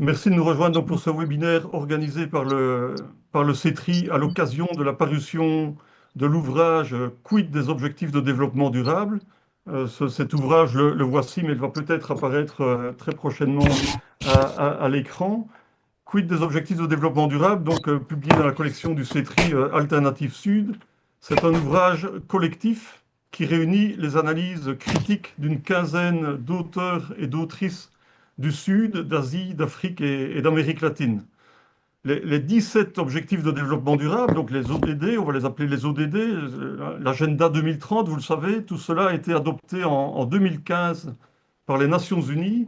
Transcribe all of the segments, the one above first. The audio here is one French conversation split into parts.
Merci de nous rejoindre donc pour ce webinaire organisé par le CETRI à l'occasion de la parution de l'ouvrage Quid des objectifs de développement durable. Cet ouvrage, le voici, mais il va peut-être apparaître très prochainement à l'écran. Quid des objectifs de développement durable, donc publié dans la collection du CETRI Alternative Sud. C'est un ouvrage collectif qui réunit les analyses critiques d'une quinzaine d'auteurs et d'autrices du Sud, d'Asie, d'Afrique et d'Amérique latine. Les 17 objectifs de développement durable, donc les ODD, on va les appeler les ODD, l'agenda 2030, vous le savez, tout cela a été adopté en 2015 par les Nations Unies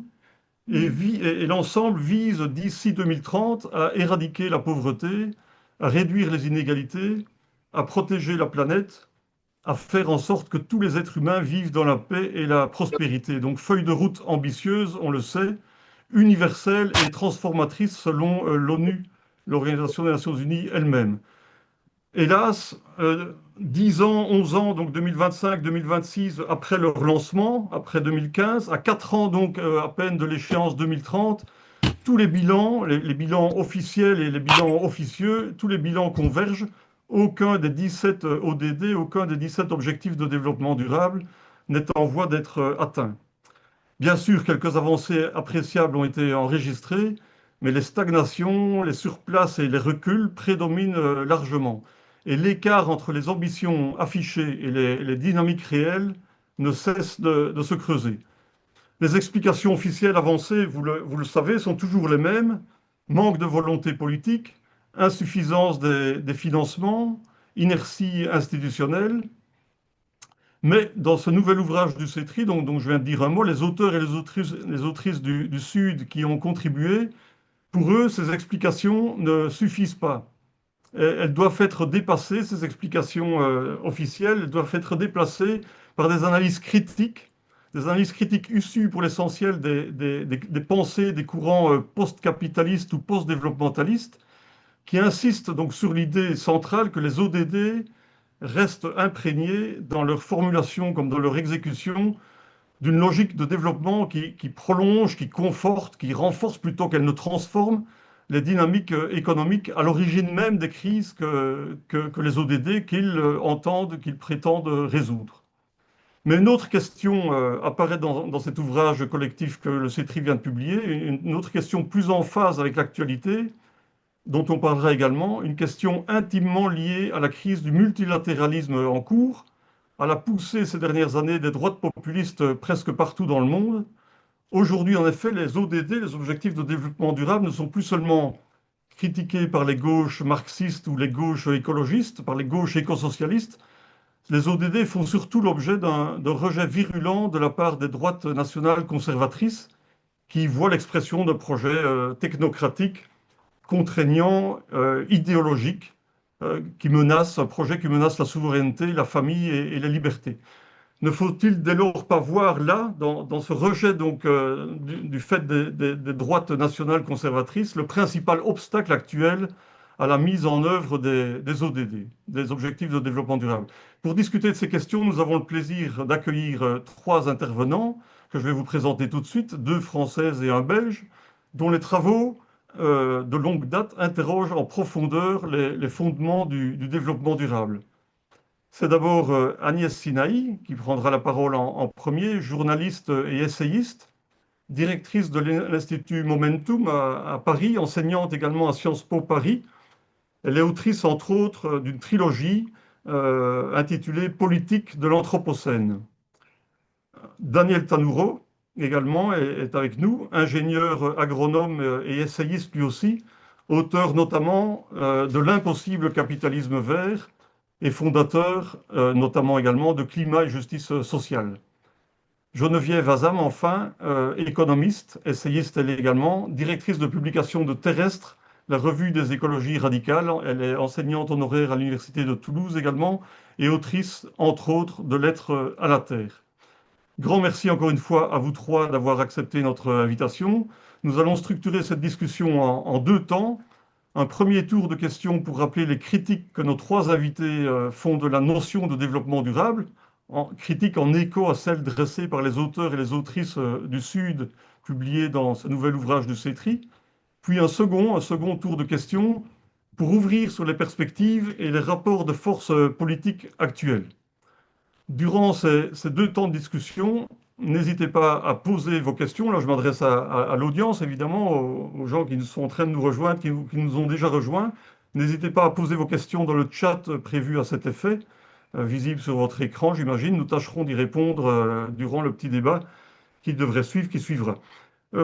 et l'ensemble vise d'ici 2030 à éradiquer la pauvreté, à réduire les inégalités, à protéger la planète, à faire en sorte que tous les êtres humains vivent dans la paix et la prospérité. Donc feuille de route ambitieuse, on le sait, universelle et transformatrice selon l'ONU, l'Organisation des Nations Unies elle-même. Hélas, 10 ans, 11 ans, donc 2025, 2026, après leur lancement, après 2015, à 4 ans donc à peine de l'échéance 2030, tous les bilans, les bilans officiels et les bilans officieux, tous les bilans convergent. Aucun des 17 ODD, aucun des 17 objectifs de développement durable n'est en voie d'être atteint. Bien sûr, quelques avancées appréciables ont été enregistrées, mais les stagnations, les surplaces et les reculs prédominent largement. Et l'écart entre les ambitions affichées et les dynamiques réelles ne cesse de se creuser. Les explications officielles avancées, vous le savez, sont toujours les mêmes. Manque de volonté politique, insuffisance des financements, inertie institutionnelle. Mais dans ce nouvel ouvrage du CETRI, dont je viens de dire un mot, les auteurs et les autrices du Sud qui ont contribué, pour eux, ces explications ne suffisent pas. Elles doivent être dépassées, ces explications officielles, elles doivent être déplacées par des analyses critiques issues pour l'essentiel des pensées des courants post-capitalistes ou post-développementalistes, qui insistent donc sur l'idée centrale que les ODD restent imprégnés dans leur formulation comme dans leur exécution d'une logique de développement qui prolonge, qui conforte, qui renforce plutôt qu'elle ne transforme les dynamiques économiques à l'origine même des crises que les ODD qu'ils entendent, qu'ils prétendent résoudre. Mais une autre question apparaît dans cet ouvrage collectif que le CETRI vient de publier, une autre question plus en phase avec l'actualité, dont on parlera également, une question intimement liée à la crise du multilatéralisme en cours, à la poussée ces dernières années des droites populistes presque partout dans le monde. Aujourd'hui, en effet, les ODD, les objectifs de développement durable, ne sont plus seulement critiqués par les gauches marxistes ou les gauches écologistes, par les gauches écosocialistes. Les ODD font surtout l'objet d'un rejet virulent de la part des droites nationales conservatrices qui voient l'expression de projets technocratiques contraignant, idéologique, un projet qui menace la souveraineté, la famille et les libertés. Ne faut-il dès lors pas voir là, dans ce rejet donc, du fait des droites nationales conservatrices, le principal obstacle actuel à la mise en œuvre des ODD, des objectifs de développement durable? Pour discuter de ces questions, nous avons le plaisir d'accueillir trois intervenants que je vais vous présenter tout de suite, deux Françaises et un Belge, dont les travaux de longue date interrogent en profondeur les fondements du développement durable. C'est d'abord Agnès Sinaï qui prendra la parole en premier, journaliste et essayiste, directrice de l'Institut Momentum à Paris, enseignante également à Sciences Po Paris. Elle est autrice, entre autres, d'une trilogie intitulée Politique de l'Anthropocène. Daniel Tanouro, également, est avec nous, ingénieur agronome et essayiste lui aussi, auteur notamment de L'impossible capitalisme vert et fondateur notamment également de Climat et justice sociale. Geneviève Azam, enfin, économiste, essayiste elle également, directrice de publication de Terrestre, la revue des écologies radicales. Elle est enseignante honoraire à l'Université de Toulouse également et autrice, entre autres, de Lettres à la Terre. Grand merci encore une fois à vous trois d'avoir accepté notre invitation. Nous allons structurer cette discussion en deux temps. Un premier tour de questions pour rappeler les critiques que nos trois invités font de la notion de développement durable, critiques en écho à celles dressées par les auteurs et les autrices du Sud, publiées dans ce nouvel ouvrage du CETRI. puis un second tour de questions pour ouvrir sur les perspectives et les rapports de force politiques actuels. Durant ces deux temps de discussion, n'hésitez pas à poser vos questions. Là, je m'adresse à l'audience, évidemment, aux gens qui sont en train de nous rejoindre, qui nous ont déjà rejoints. N'hésitez pas à poser vos questions dans le chat prévu à cet effet, visible sur votre écran, j'imagine. Nous tâcherons d'y répondre durant le petit débat qui devrait suivre, qui suivra.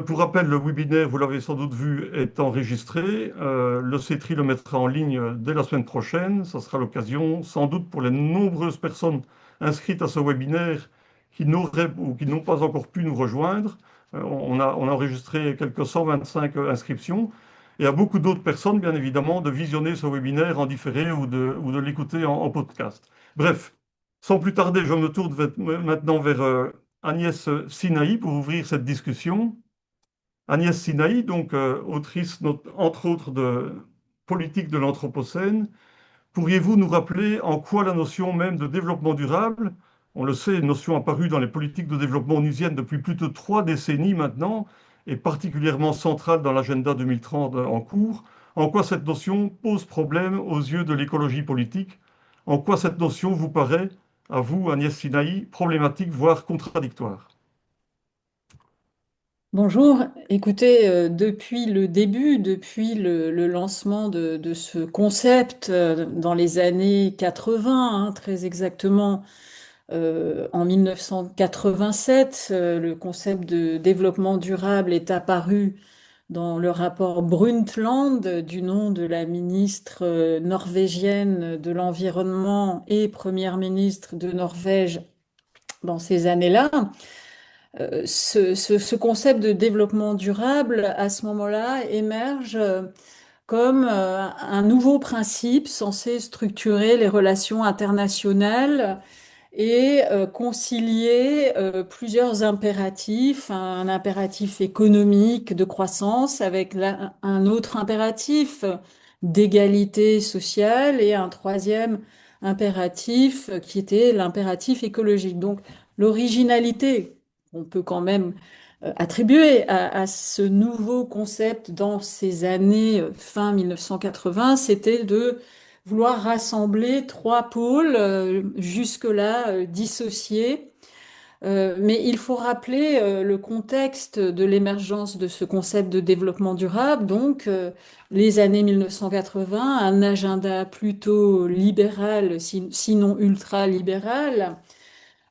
Pour rappel, le webinaire, vous l'avez sans doute vu, est enregistré. Le CETRI le mettra en ligne dès la semaine prochaine. Ça sera l'occasion, sans doute, pour les nombreuses personnes inscrites à ce webinaire qui n'auraient ou qui n'ont pas encore pu nous rejoindre. On a enregistré quelques 125 inscriptions. Et à beaucoup d'autres personnes, bien évidemment, de visionner ce webinaire en différé ou de l'écouter en podcast. Bref, sans plus tarder, je me tourne maintenant vers Agnès Sinaï pour ouvrir cette discussion. Agnès Sinaï, donc autrice entre autres de Politique de l'Anthropocène, pourriez-vous nous rappeler en quoi la notion même de développement durable, on le sait, une notion apparue dans les politiques de développement onusiennes depuis plus de 3 décennies maintenant, est particulièrement centrale dans l'agenda 2030 en cours, en quoi cette notion pose problème aux yeux de l'écologie politique, en quoi cette notion vous paraît, à vous, Agnès Sinaï, problématique, voire contradictoire? Bonjour, écoutez, depuis le début, depuis le lancement de ce concept dans les années 80, hein, très exactement en 1987, le concept de développement durable est apparu dans le rapport Brundtland du nom de la ministre norvégienne de l'Environnement et première ministre de Norvège dans ces années-là. Ce concept de développement durable, à ce moment-là, émerge comme un nouveau principe censé structurer les relations internationales et concilier plusieurs impératifs, un impératif économique de croissance avec un autre impératif d'égalité sociale et un troisième impératif qui était l'impératif écologique. Donc l'originalité, on peut quand même attribuer à ce nouveau concept dans ces années fin 1980, c'était de vouloir rassembler trois pôles jusque-là dissociés. Mais il faut rappeler le contexte de l'émergence de ce concept de développement durable, donc les années 1980, un agenda plutôt libéral, sinon ultra-libéral,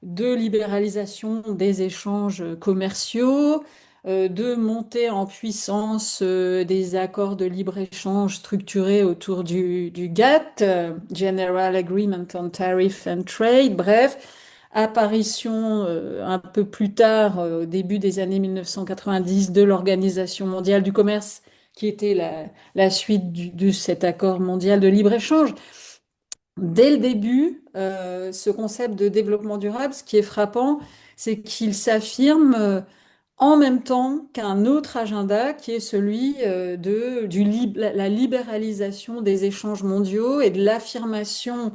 de libéralisation des échanges commerciaux, de montée en puissance des accords de libre-échange structurés autour du GATT, General Agreement on Tariff and Trade, bref, apparition un peu plus tard, au début des années 1990, de l'Organisation mondiale du commerce, qui était la suite de cet accord mondial de libre-échange. Dès le début, ce concept de développement durable, ce qui est frappant, c'est qu'il s'affirme en même temps qu'un autre agenda qui est celui la libéralisation des échanges mondiaux et de l'affirmation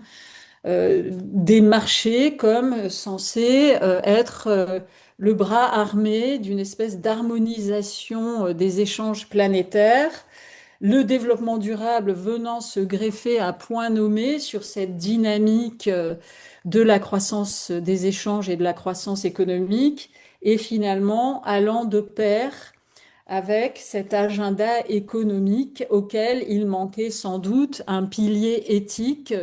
des marchés comme censés être le bras armé d'une espèce d'harmonisation des échanges planétaires, le développement durable venant se greffer à point nommé sur cette dynamique de la croissance des échanges et de la croissance économique, et finalement allant de pair avec cet agenda économique auquel il manquait sans doute un pilier éthique.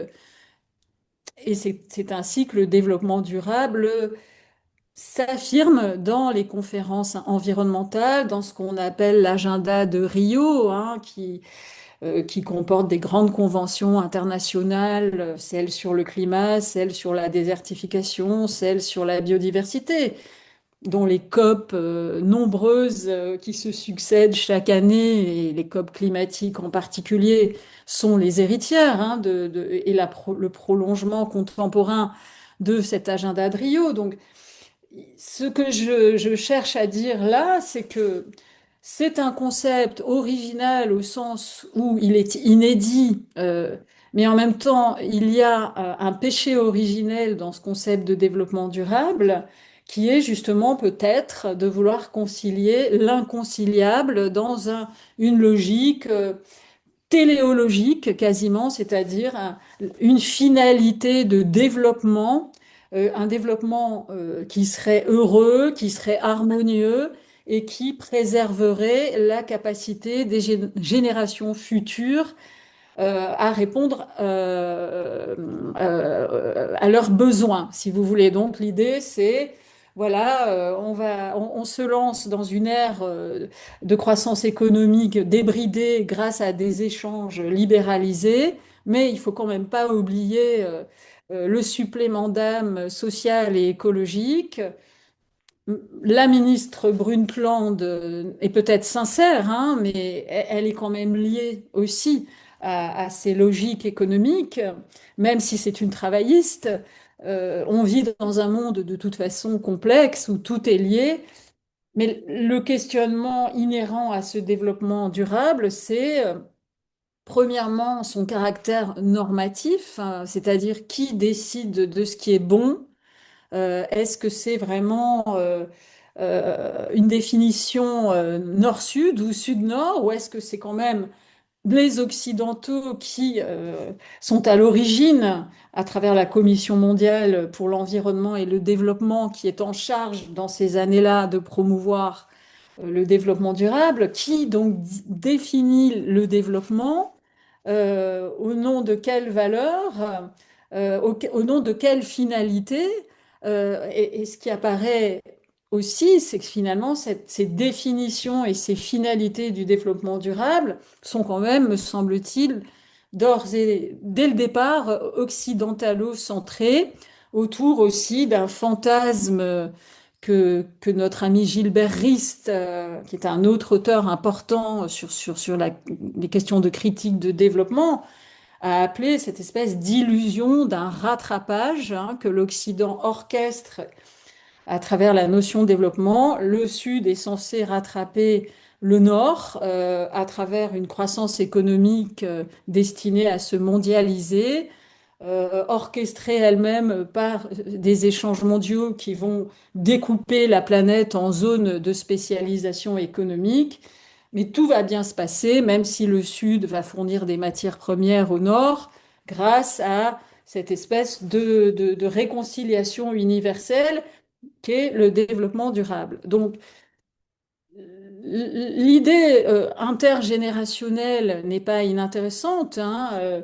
Et c'est ainsi que le développement durable s'affirme dans les conférences environnementales, dans ce qu'on appelle l'agenda de Rio, hein, qui comporte des grandes conventions internationales, celles sur le climat, celles sur la désertification, celles sur la biodiversité, dont les COP nombreuses qui se succèdent chaque année, et les COP climatiques en particulier, sont les héritières hein, et le prolongement contemporain de cet agenda de Rio. Donc, ce que je cherche à dire là, c'est que c'est un concept original au sens où il est inédit, mais en même temps, il y a un péché originel dans ce concept de développement durable qui est justement peut-être de vouloir concilier l'inconciliable dans une logique téléologique quasiment, c'est-à-dire une finalité de développement, un développement qui serait heureux, qui serait harmonieux et qui préserverait la capacité des générations futures à répondre à leurs besoins, si vous voulez. Donc l'idée, c'est, voilà, on se lance dans une ère de croissance économique débridée grâce à des échanges libéralisés, mais il faut quand même pas oublier le supplément d'âme social et écologique. La ministre Brundtland est peut-être sincère, hein, mais elle est quand même liée aussi à ces logiques économiques, même si c'est une travailliste. On vit dans un monde de toute façon complexe où tout est lié, mais le questionnement inhérent à ce développement durable, c'est premièrement son caractère normatif, hein, c'est-à-dire qui décide de ce qui est bon. Est-ce que c'est vraiment une définition nord-sud ou sud-nord, ou est-ce que c'est quand même les Occidentaux qui sont à l'origine, à travers la Commission mondiale pour l'environnement et le développement, qui est en charge dans ces années-là de promouvoir le développement durable, qui donc définit le développement, au nom de quelle valeur, au nom de quelle finalité. Et ce qui apparaît aussi, c'est que finalement, ces définitions et ces finalités du développement durable sont quand même, me semble-t-il, dès le départ, occidentalo-centrées, autour aussi d'un fantasme que notre ami Gilbert Rist, qui est un autre auteur important sur les questions de critique de développement, a appelé cette espèce d'illusion d'un rattrapage, hein, que l'Occident orchestre à travers la notion de développement. Le Sud est censé rattraper le Nord à travers une croissance économique destinée à se mondialiser, orchestrée elle-même par des échanges mondiaux qui vont découper la planète en zones de spécialisation économique. Mais tout va bien se passer, même si le Sud va fournir des matières premières au Nord, grâce à cette espèce de réconciliation universelle qu'est le développement durable. Donc, l'idée intergénérationnelle n'est pas inintéressante, hein.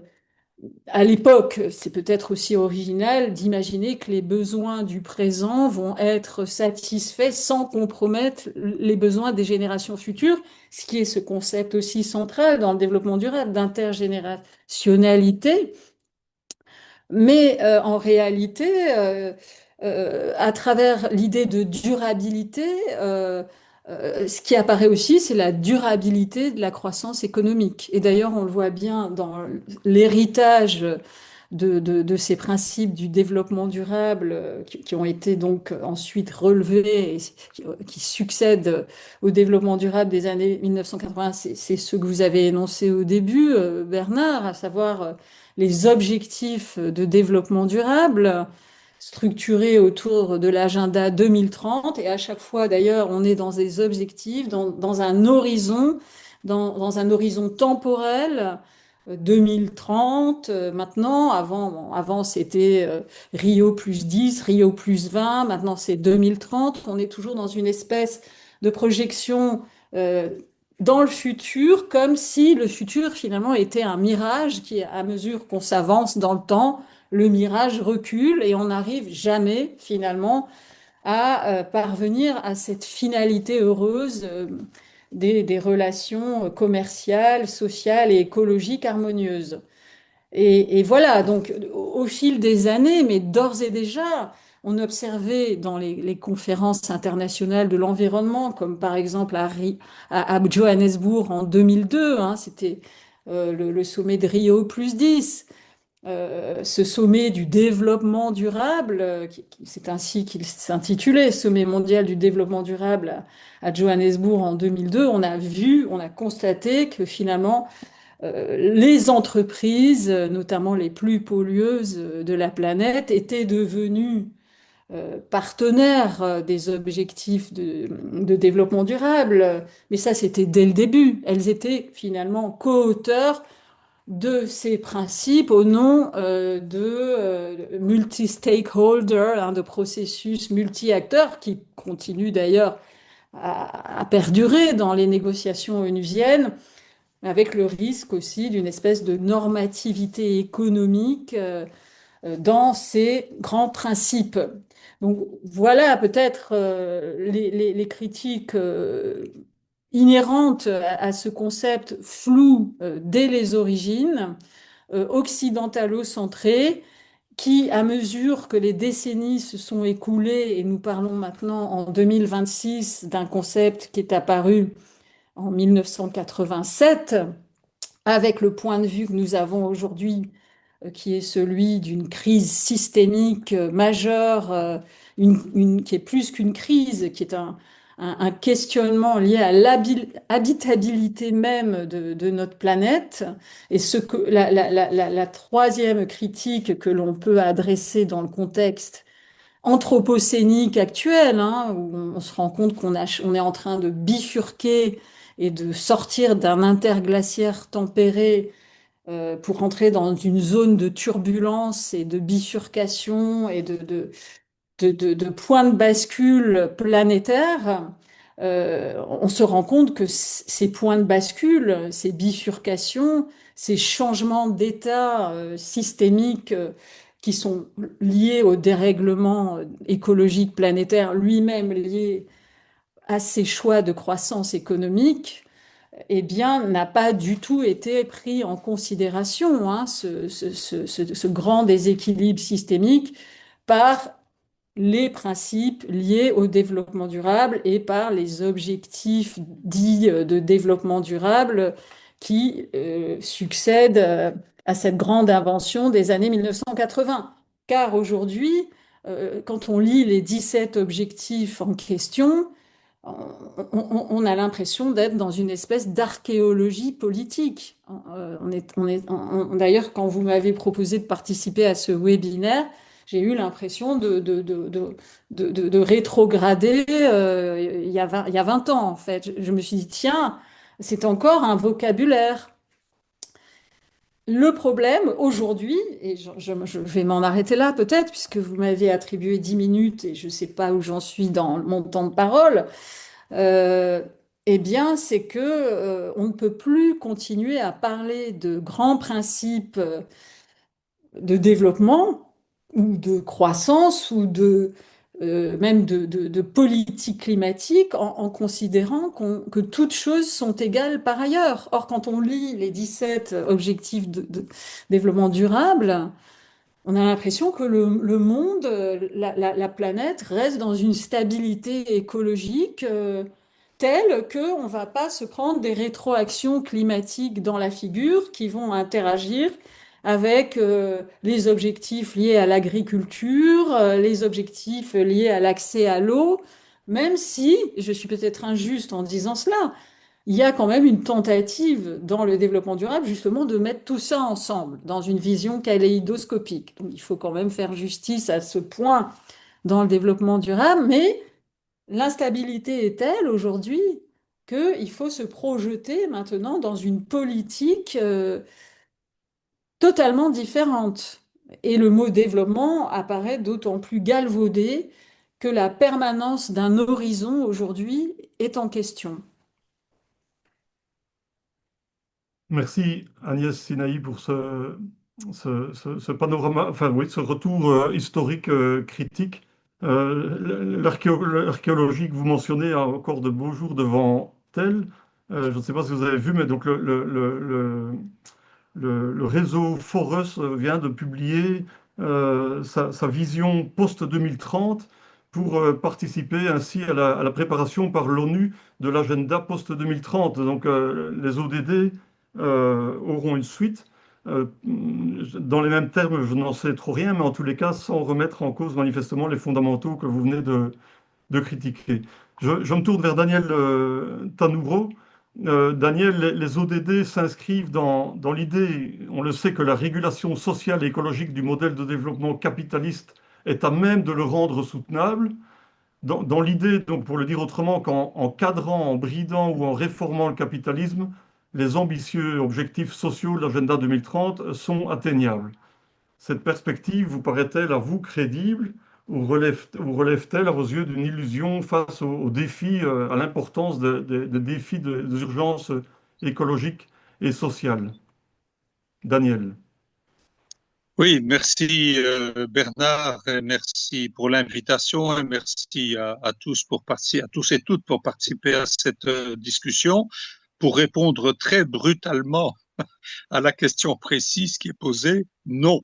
À l'époque, c'est peut-être aussi original d'imaginer que les besoins du présent vont être satisfaits sans compromettre les besoins des générations futures, ce qui est ce concept aussi central dans le développement durable d'intergénérationnalité. Mais en réalité, à travers l'idée de durabilité, ce qui apparaît aussi, c'est la durabilité de la croissance économique. Et d'ailleurs, on le voit bien dans l'héritage de ces principes du développement durable qui ont été donc ensuite relevés et qui succèdent au développement durable des années 1980. C'est ce que vous avez énoncé au début, Bernard, à savoir les objectifs de développement durable structurés autour de l'agenda 2030. Et à chaque fois, d'ailleurs, on est dans des objectifs, dans un horizon, dans un horizon temporel. 2030, maintenant, avant c'était Rio plus 10, Rio plus 20, maintenant c'est 2030. On est toujours dans une espèce de projection euh, dans le futur, comme si le futur finalement était un mirage qui, à mesure qu'on s'avance dans le temps, le mirage recule et on n'arrive jamais finalement à parvenir à cette finalité heureuse des relations commerciales, sociales et écologiques harmonieuses. Et voilà, donc au fil des années, mais d'ores et déjà, on observait dans les conférences internationales de l'environnement, comme par exemple à Johannesburg en 2002, hein, c'était le sommet de Rio plus 10, ce sommet du développement durable, c'est ainsi qu'il s'intitulait, Sommet mondial du développement durable à Johannesburg en 2002, on a constaté que finalement, les entreprises, notamment les plus pollueuses de la planète, étaient devenues partenaires des objectifs de développement durable, mais ça c'était dès le début. Elles étaient finalement co-auteurs de ces principes au nom multi-stakeholder, hein, de processus multi-acteurs qui continuent d'ailleurs à perdurer dans les négociations onusiennes, avec le risque aussi d'une espèce de normativité économique dans ces grands principes. Donc voilà peut-être les critiques inhérentes à ce concept flou dès les origines, occidentalo-centré, qui, à mesure que les décennies se sont écoulées, et nous parlons maintenant en 2026 d'un concept qui est apparu en 1987, avec le point de vue que nous avons aujourd'hui, qui est celui d'une crise systémique majeure, qui est plus qu'une crise, qui est un questionnement lié à l'habitabilité même de notre planète. Et la troisième critique que l'on peut adresser dans le contexte anthropocénique actuel, hein, où on se rend compte on est en train de bifurquer et de sortir d'un interglaciaire tempéré pour entrer dans une zone de turbulence et de bifurcation et de points de bascule planétaires. On se rend compte que ces points de bascule, ces bifurcations, ces changements d'état systémiques qui sont liés au dérèglement écologique planétaire, lui-même lié à ces choix de croissance économique, eh bien, n'a pas du tout été pris en considération, hein, ce grand déséquilibre systémique par les principes liés au développement durable et par les objectifs dits de développement durable qui succèdent à cette grande invention des années 1980. Car aujourd'hui, quand on lit les 17 objectifs en question, on a l'impression d'être dans une espèce d'archéologie politique. D'ailleurs, quand vous m'avez proposé de participer à ce webinaire, j'ai eu l'impression de rétrograder il y a 20 ans, en fait. Je me suis dit, tiens, c'est encore un vocabulaire. Le problème aujourd'hui, et je vais m'en arrêter là peut-être, puisque vous m'avez attribué 10 minutes et je ne sais pas où j'en suis dans mon temps de parole, euh, eh bien, c'est que on ne peut plus continuer à parler de grands principes de développement ou de croissance ou même de politique climatique en considérant que toutes choses sont égales par ailleurs. Or, quand on lit les 17 objectifs de développement durable, on a l'impression que le monde, la planète reste dans une stabilité écologique telle qu'on ne va pas se prendre des rétroactions climatiques dans la figure qui vont interagir avec les objectifs liés à l'agriculture, les objectifs liés à l'accès à l'eau, même si, je suis peut-être injuste en disant cela, il y a quand même une tentative dans le développement durable justement de mettre tout ça ensemble dans une vision kaléidoscopique. Donc il faut quand même faire justice à ce point dans le développement durable, mais l'instabilité est telle aujourd'hui qu'il faut se projeter maintenant dans une politique totalement différente. Et le mot développement apparaît d'autant plus galvaudé que la permanence d'un horizon aujourd'hui est en question. Merci Agnès Sinaï pour ce panorama, enfin oui, ce retour historique critique. L'archéologie que vous mentionnez a encore de beaux jours devant elle. Je ne sais pas si vous avez vu, mais donc le réseau Forus vient de publier sa vision post-2030 pour participer ainsi à la préparation par l'ONU de l'agenda post-2030. Donc les ODD auront une suite. Dans les mêmes termes, je n'en sais trop rien, mais en tous les cas, sans remettre en cause manifestement les fondamentaux que vous venez de critiquer. Je me tourne vers Daniel Tanouro. Daniel, les ODD s'inscrivent dans l'idée, on le sait, que la régulation sociale et écologique du modèle de développement capitaliste est à même de le rendre soutenable, dans l'idée, donc pour le dire autrement, qu'en cadrant, en bridant ou en réformant le capitalisme, les ambitieux objectifs sociaux de l'agenda 2030 sont atteignables. Cette perspective vous paraît-elle à vous crédible ou relève-t-elle à vos yeux d'une illusion face aux défis, à l'importance des défis des urgences écologiques et sociales? Daniel. Oui, merci Bernard, et merci pour l'invitation et merci à tous à tous et toutes pour participer à cette discussion. Pour répondre très brutalement à la question précise qui est posée, non.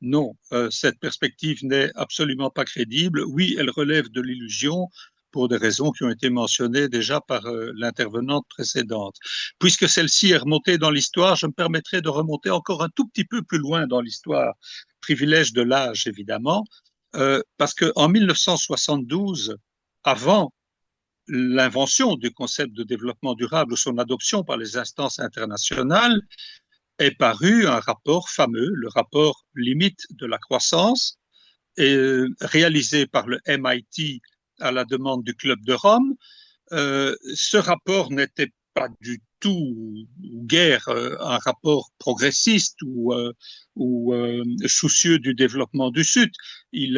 Non, cette perspective n'est absolument pas crédible. Oui, elle relève de l'illusion pour des raisons qui ont été mentionnées déjà par l'intervenante précédente. Puisque celle-ci est remontée dans l'histoire, je me permettrai de remonter encore un tout petit peu plus loin dans l'histoire, privilège de l'âge évidemment, parce qu'en 1972, avant l'invention du concept de développement durable ou son adoption par les instances internationales, est paru un rapport fameux, le rapport limite de la croissance, réalisé par le MIT à la demande du Club de Rome. Ce rapport n'était pas du tout guère un rapport progressiste ou soucieux du développement du Sud. Il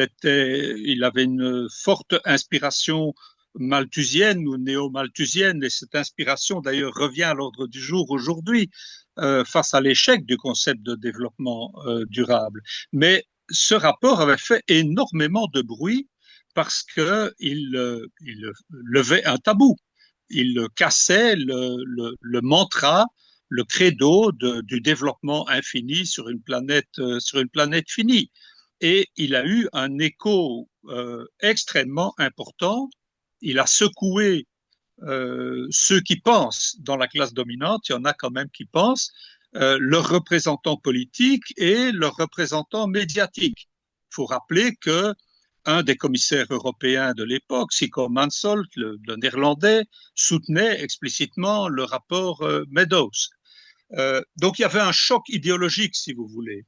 avait une forte inspiration malthusienne ou néo-malthusienne, et cette inspiration d'ailleurs revient à l'ordre du jour aujourd'hui face à l'échec du concept de développement durable. Mais ce rapport avait fait énormément de bruit parce qu'il levait un tabou. Il cassait le mantra, le credo du développement infini sur une planète finie. Et il a eu un écho extrêmement important. Il a secoué ceux qui pensent dans la classe dominante, il y en a quand même qui pensent, leurs représentants politiques et leurs représentants médiatiques. Il faut rappeler que un des commissaires européens de l'époque, Sico Mansholt, le néerlandais, soutenait explicitement le rapport Meadows. Donc il y avait un choc idéologique, si vous voulez,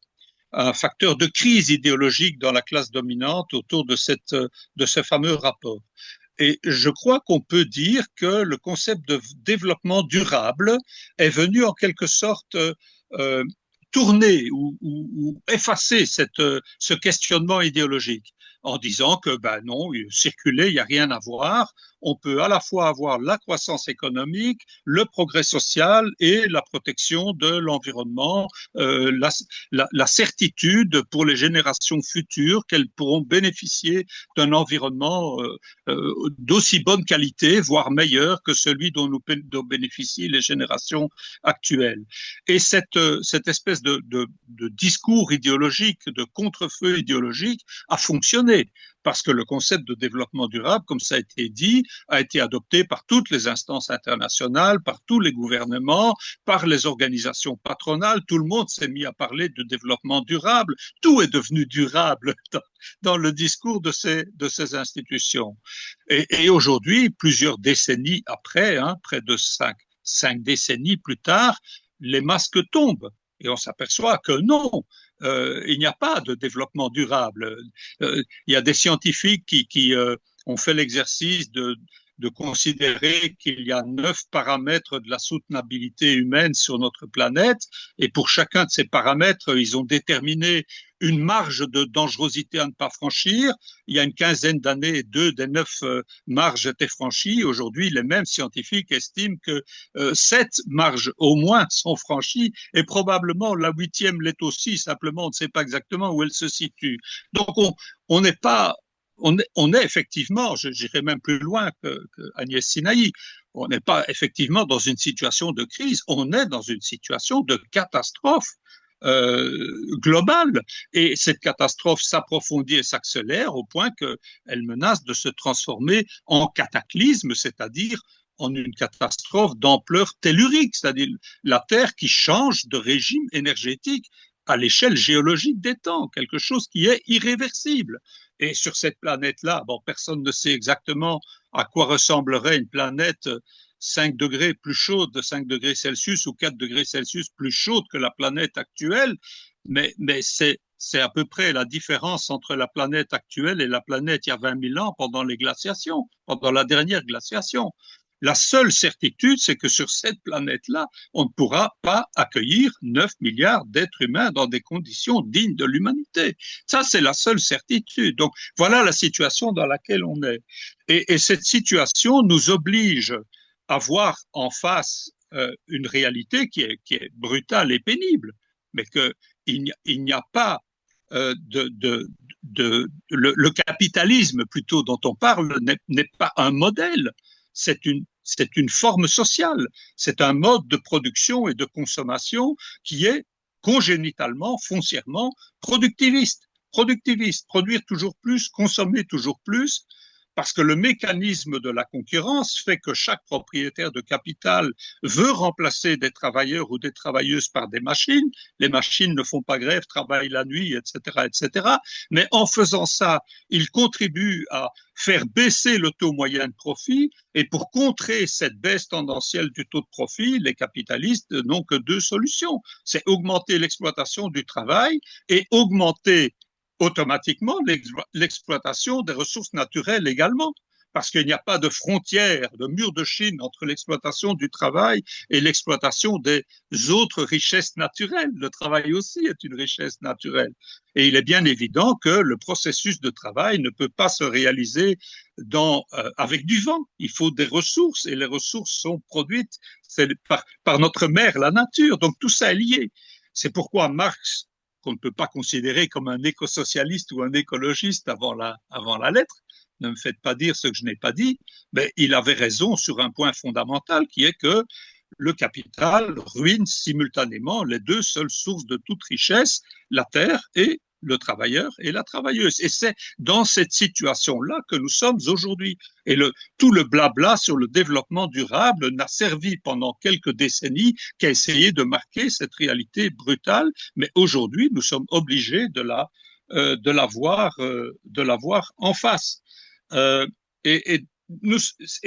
un facteur de crise idéologique dans la classe dominante autour de ce fameux rapport. Et je crois qu'on peut dire que le concept de développement durable est venu en quelque sorte tourner ou effacer ce questionnement idéologique en disant que ben non, circuler, il n'y a rien à voir. On peut à la fois avoir la croissance économique, le progrès social et la protection de l'environnement, la certitude pour les générations futures qu'elles pourront bénéficier d'un environnement d'aussi bonne qualité, voire meilleur que celui dont bénéficient les générations actuelles. Et cette espèce de discours idéologique, de contre-feu idéologique a fonctionné parce que le concept de développement durable, comme ça a été dit, a été adopté par toutes les instances internationales, par tous les gouvernements, par les organisations patronales. Tout le monde s'est mis à parler de développement durable. Tout est devenu durable dans le discours de ces institutions. Et aujourd'hui, plusieurs décennies après, près de cinq décennies plus tard, les masques tombent. Et on s'aperçoit que non, il n'y a pas de développement durable. Il y a des scientifiques qui ont fait l'exercice de considérer qu'il y a 9 paramètres de la soutenabilité humaine sur notre planète, et pour chacun de ces paramètres, ils ont déterminé une marge de dangerosité à ne pas franchir. Il y a une quinzaine d'années, 2 des 9 marges étaient franchies. Aujourd'hui, les mêmes scientifiques estiment que 7 marges au moins sont franchies, et probablement la 8e l'est aussi, simplement on ne sait pas exactement où elle se situe. Donc on n'est pas on est effectivement, j'irai même plus loin que Agnès Sinaï, on n'est pas effectivement dans une situation de crise, on est dans une situation de catastrophe globale. Et cette catastrophe s'approfondit et s'accélère au point qu'elle menace de se transformer en cataclysme, c'est-à-dire en une catastrophe d'ampleur tellurique, c'est-à-dire la Terre qui change de régime énergétique à l'échelle géologique des temps, quelque chose qui est irréversible. Et sur cette planète-là, bon, personne ne sait exactement à quoi ressemblerait une planète 5 degrés plus chaude de 5 degrés Celsius ou 4 degrés Celsius plus chaude que la planète actuelle, mais c'est C'est à peu près la différence entre la planète actuelle et la planète il y a 20 000 ans pendant les glaciations, pendant la dernière glaciation. La seule certitude, c'est que sur cette planète-là, on ne pourra pas accueillir 9 milliards d'êtres humains dans des conditions dignes de l'humanité. Ça, c'est la seule certitude. Donc, voilà la situation dans laquelle on est. Et cette situation nous oblige à voir en face une réalité qui est brutale et pénible, mais qu'il n'y a pas le capitalisme plutôt dont on parle n'est pas un modèle, c'est une forme sociale, c'est un mode de production et de consommation qui est congénitalement, foncièrement productiviste. Productiviste, produire toujours plus, consommer toujours plus, parce que le mécanisme de la concurrence fait que chaque propriétaire de capital veut remplacer des travailleurs ou des travailleuses par des machines. Les machines ne font pas grève, travaillent la nuit, etc., etc. Mais en faisant ça, ils contribuent à faire baisser le taux moyen de profit. Et pour contrer cette baisse tendancielle du taux de profit, les capitalistes n'ont que deux solutions. C'est augmenter l'exploitation du travail et augmenter automatiquement l'exploitation des ressources naturelles également, parce qu'il n'y a pas de frontière, de mur de Chine entre l'exploitation du travail et l'exploitation des autres richesses naturelles. Le travail aussi est une richesse naturelle. Et il est bien évident que le processus de travail ne peut pas se réaliser avec du vent. Il faut des ressources, et les ressources sont produites par notre mère, la nature. Donc tout ça est lié. C'est pourquoi Marx, qu'on ne peut pas considérer comme un écosocialiste ou un écologiste avant la lettre, ne me faites pas dire ce que je n'ai pas dit, mais il avait raison sur un point fondamental qui est que le capital ruine simultanément les deux seules sources de toute richesse, la terre et le travailleur et la travailleuse. Et c'est dans cette situation-là que nous sommes aujourd'hui. Et tout le blabla sur le développement durable n'a servi pendant quelques décennies qu'à essayer de marquer cette réalité brutale. Mais aujourd'hui, nous sommes obligés de la voir en face. Et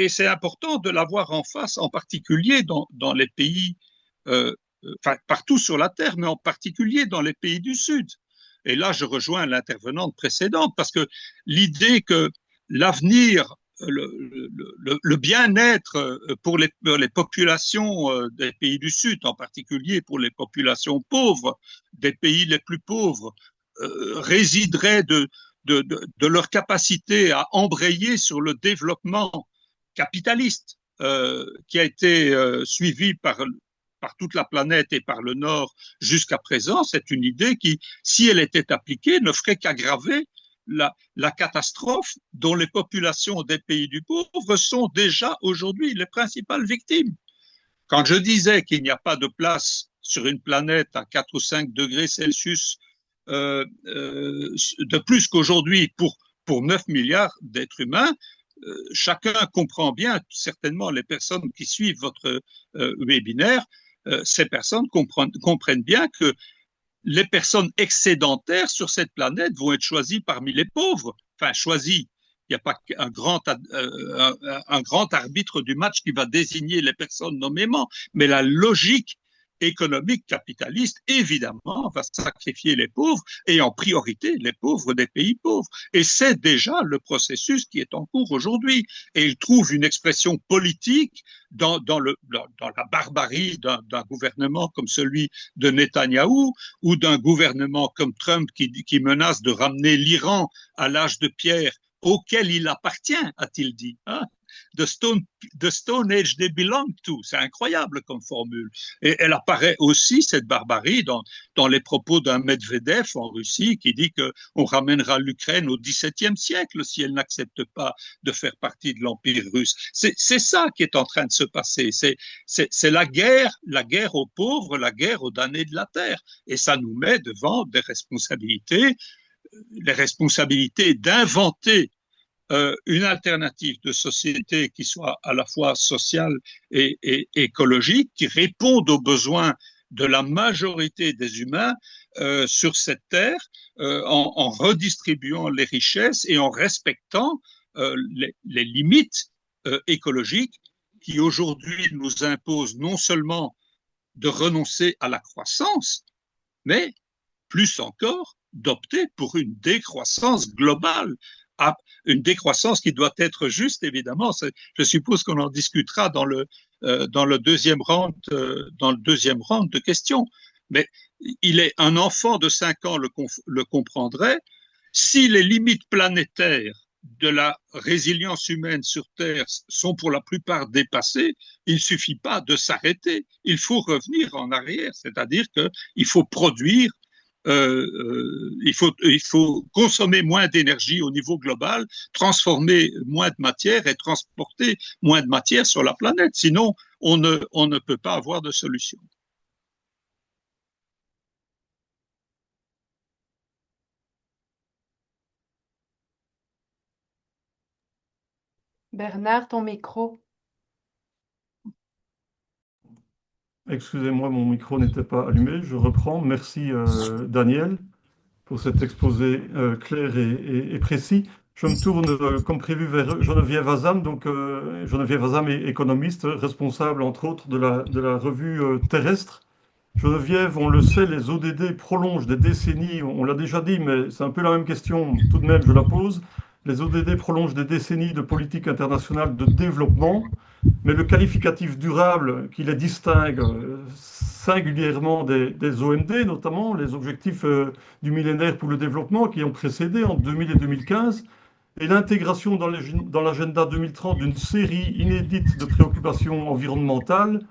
c'est important de la voir en face, en particulier dans les pays, partout sur la Terre, mais en particulier dans les pays du Sud. Et là, je rejoins l'intervenante précédente, parce que l'idée que l'avenir, le bien-être pour les populations des pays du Sud, en particulier pour les populations pauvres, des pays les plus pauvres, résiderait de leur capacité à embrayer sur le développement capitaliste qui a été suivi par toute la planète et par le Nord jusqu'à présent, c'est une idée qui, si elle était appliquée, ne ferait qu'aggraver la catastrophe dont les populations des pays du pauvre sont déjà aujourd'hui les principales victimes. Quand je disais qu'il n'y a pas de place sur une planète à 4 ou 5 degrés Celsius de plus qu'aujourd'hui pour 9 milliards d'êtres humains, chacun comprend bien, certainement les personnes qui suivent votre webinaire, ces personnes comprennent bien que les personnes excédentaires sur cette planète vont être choisies parmi les pauvres. Enfin, choisies. Il n'y a pas un grand arbitre du match qui va désigner les personnes nommément, mais la logique économique capitaliste, évidemment, va sacrifier les pauvres et en priorité les pauvres des pays pauvres. Et c'est déjà le processus qui est en cours aujourd'hui. Et il trouve une expression politique dans la barbarie d'un gouvernement comme celui de Netanyahou ou d'un gouvernement comme Trump qui menace de ramener l'Iran à l'âge de pierre auquel il appartient, a-t-il dit. The Stone Age they belong to. C'est incroyable comme formule. Et elle apparaît aussi, cette barbarie, dans les propos d'un Medvedev en Russie qui dit qu'on ramènera l'Ukraine au XVIIe siècle si elle n'accepte pas de faire partie de l'Empire russe. C'est ça qui est en train de se passer. C'est la guerre aux pauvres, la guerre aux damnés de la terre. Et ça nous met devant des responsabilités, les responsabilités d'inventer une alternative de société qui soit à la fois sociale et écologique, qui réponde aux besoins de la majorité des humains sur cette terre, en redistribuant les richesses et en respectant les limites écologiques qui aujourd'hui nous imposent non seulement de renoncer à la croissance, mais plus encore d'opter pour une décroissance globale, une décroissance qui doit être juste, évidemment. Je suppose qu'on en discutera dans le deuxième round de questions. Mais un enfant de 5 ans le comprendrait. Si les limites planétaires de la résilience humaine sur Terre sont pour la plupart dépassées, il ne suffit pas de s'arrêter, il faut revenir en arrière, c'est-à-dire qu'il faut produire, il faut consommer moins d'énergie au niveau global, transformer moins de matière et transporter moins de matière sur la planète, sinon on ne peut pas avoir de solution. Bernard, ton micro. Excusez-moi, mon micro n'était pas allumé. Je reprends. Merci, Daniel, pour cet exposé clair et précis. Je me tourne, comme prévu, vers Geneviève Azam. Donc, Geneviève Azam est économiste, responsable, entre autres, de la revue Terrestre. Geneviève, on le sait, les ODD prolongent des décennies. On l'a déjà dit, mais c'est un peu la même question. Tout de même, je la pose. Les ODD prolongent des décennies de politique internationale de développement. Mais le qualificatif durable qui les distingue singulièrement des OMD, notamment les objectifs du millénaire pour le développement qui ont précédé en 2000 et 2015, et l'intégration dans l'agenda 2030 d'une série inédite de préoccupations environnementales,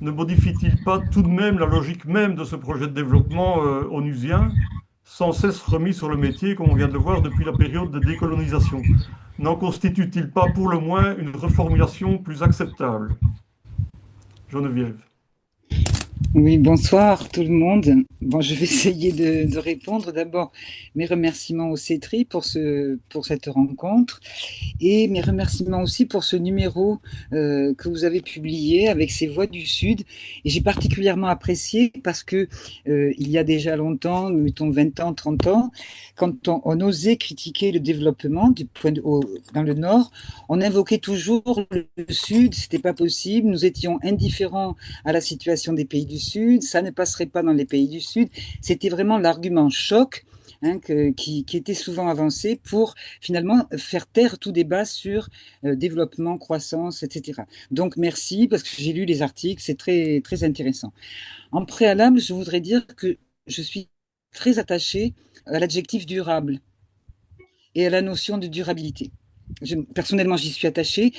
ne modifie-t-il pas tout de même la logique même de ce projet de développement onusien, sans cesse remis sur le métier, comme on vient de le voir depuis la période de décolonisation? N'en constitue-t-il pas pour le moins une reformulation plus acceptable? Geneviève. Oui, bonsoir tout le monde. Bon, je vais essayer de répondre. D'abord, mes remerciements au CETRI pour cette rencontre et mes remerciements aussi pour ce numéro que vous avez publié avec ces Voix du Sud. Et j'ai particulièrement apprécié parce que il y a déjà longtemps, mettons 20 ans, 30 ans, quand on osait critiquer le développement dans le Nord, on invoquait toujours le Sud, c'était pas possible, nous étions indifférents à la situation des pays du Sud, ça ne passerait pas dans les pays du Sud. C'était vraiment l'argument choc qui était souvent avancé pour finalement faire taire tout débat sur développement, croissance, etc. Donc merci, parce que j'ai lu les articles, c'est très, très intéressant. En préalable, je voudrais dire que je suis très attachée à l'adjectif durable et à la notion de durabilité. Personnellement, j'y suis attachée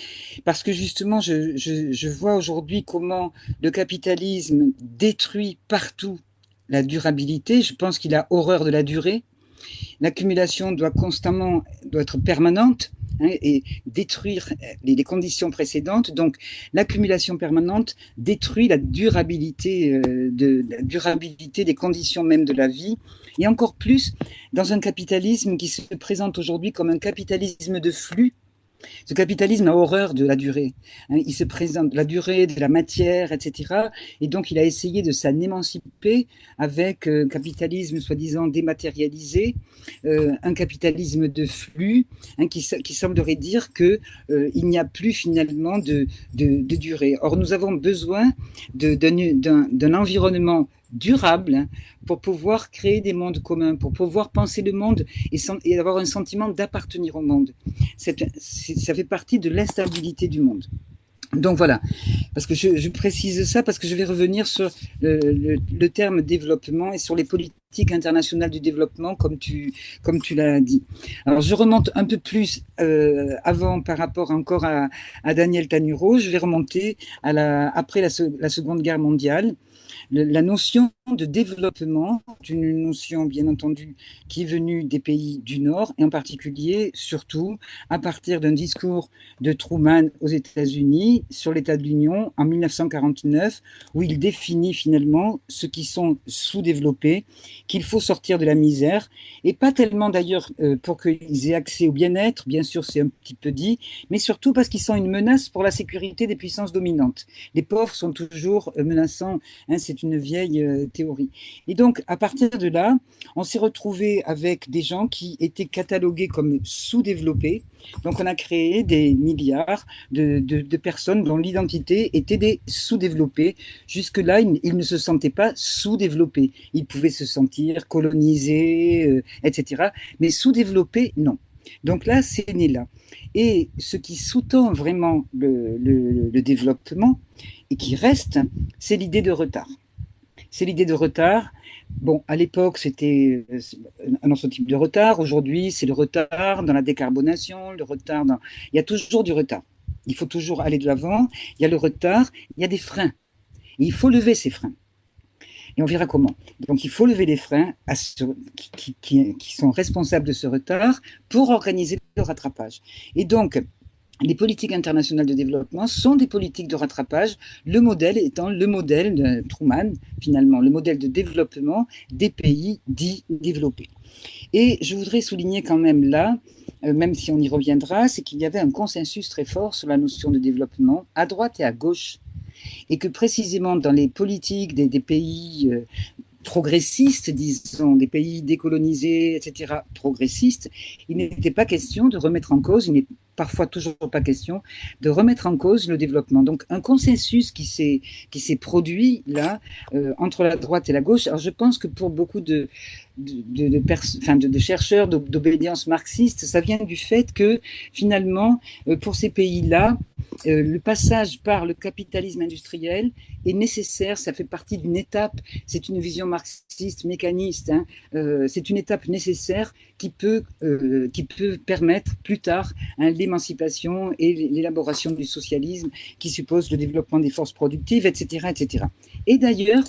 parce que justement, je vois aujourd'hui comment le capitalisme détruit partout la durabilité. Je pense qu'il a horreur de la durée. L'accumulation doit être permanente et détruire les conditions précédentes. Donc, l'accumulation permanente détruit la durabilité des conditions même de la vie. Et encore plus dans un capitalisme qui se présente aujourd'hui comme un capitalisme de flux. Ce capitalisme a horreur de la durée. Il se présente de la durée, de la matière, etc. Et donc, il a essayé de s'en émanciper avec un capitalisme soi-disant dématérialisé, un capitalisme de flux, qui semblerait dire qu'il n'y a plus finalement de durée. Or, nous avons besoin d'un environnement durable pour pouvoir créer des mondes communs, pour pouvoir penser le monde et avoir un sentiment d'appartenir au monde. Ça fait partie de l'instabilité du monde. Donc voilà, parce que je précise ça parce que je vais revenir sur le terme développement et sur les politiques internationales du développement comme tu l'as dit. Alors je remonte un peu plus avant par rapport encore à Daniel Tanuro, je vais remonter après la Seconde Guerre mondiale. La notion de développement est une notion, bien entendu, qui est venue des pays du Nord, et en particulier, surtout, à partir d'un discours de Truman aux États-Unis sur l'état de l'Union en 1949, où il définit finalement ceux qui sont sous-développés, qu'il faut sortir de la misère, et pas tellement d'ailleurs pour qu'ils aient accès au bien-être, bien sûr c'est un petit peu dit, mais surtout parce qu'ils sont une menace pour la sécurité des puissances dominantes. Les pauvres sont toujours menaçants, c'est une vieille théorie. Et donc, à partir de là, on s'est retrouvé avec des gens qui étaient catalogués comme sous-développés. Donc, on a créé des milliards de personnes dont l'identité était des sous-développés. Jusque-là, ils ne se sentaient pas sous-développés. Ils pouvaient se sentir colonisés, etc. Mais sous-développés, non. Donc là, c'est né là. Et ce qui sous-tend vraiment le développement et qui reste, c'est l'idée de retard. C'est l'idée de retard. Bon, à l'époque, c'était un autre type de retard. Aujourd'hui, c'est le retard dans la décarbonation, le retard dans... Il y a toujours du retard. Il faut toujours aller de l'avant. Il y a le retard, il y a des freins. Et il faut lever ces freins. Et on verra comment. Donc, il faut lever les freins qui sont responsables de ce retard pour organiser le rattrapage. Et donc, les politiques internationales de développement sont des politiques de rattrapage, le modèle étant le modèle de Truman, finalement, le modèle de développement des pays dits développés. Et je voudrais souligner quand même là, même si on y reviendra, c'est qu'il y avait un consensus très fort sur la notion de développement, à droite et à gauche, et que précisément dans les politiques des pays progressistes, disons, des pays décolonisés, etc., progressistes, il n'était pas question de remettre en cause, il n'est parfois toujours pas question de remettre en cause le développement. Donc un consensus qui s'est produit là entre la droite et la gauche. Alors je pense que pour beaucoup de chercheurs d'obédience marxiste, ça vient du fait que finalement pour ces pays-là, le passage par le capitalisme industriel est nécessaire, ça fait partie d'une étape, c'est une vision marxiste, mécaniste, hein, c'est une étape nécessaire qui peut permettre plus tard l'émancipation et l'élaboration du socialisme qui suppose le développement des forces productives, etc. etc. Et d'ailleurs,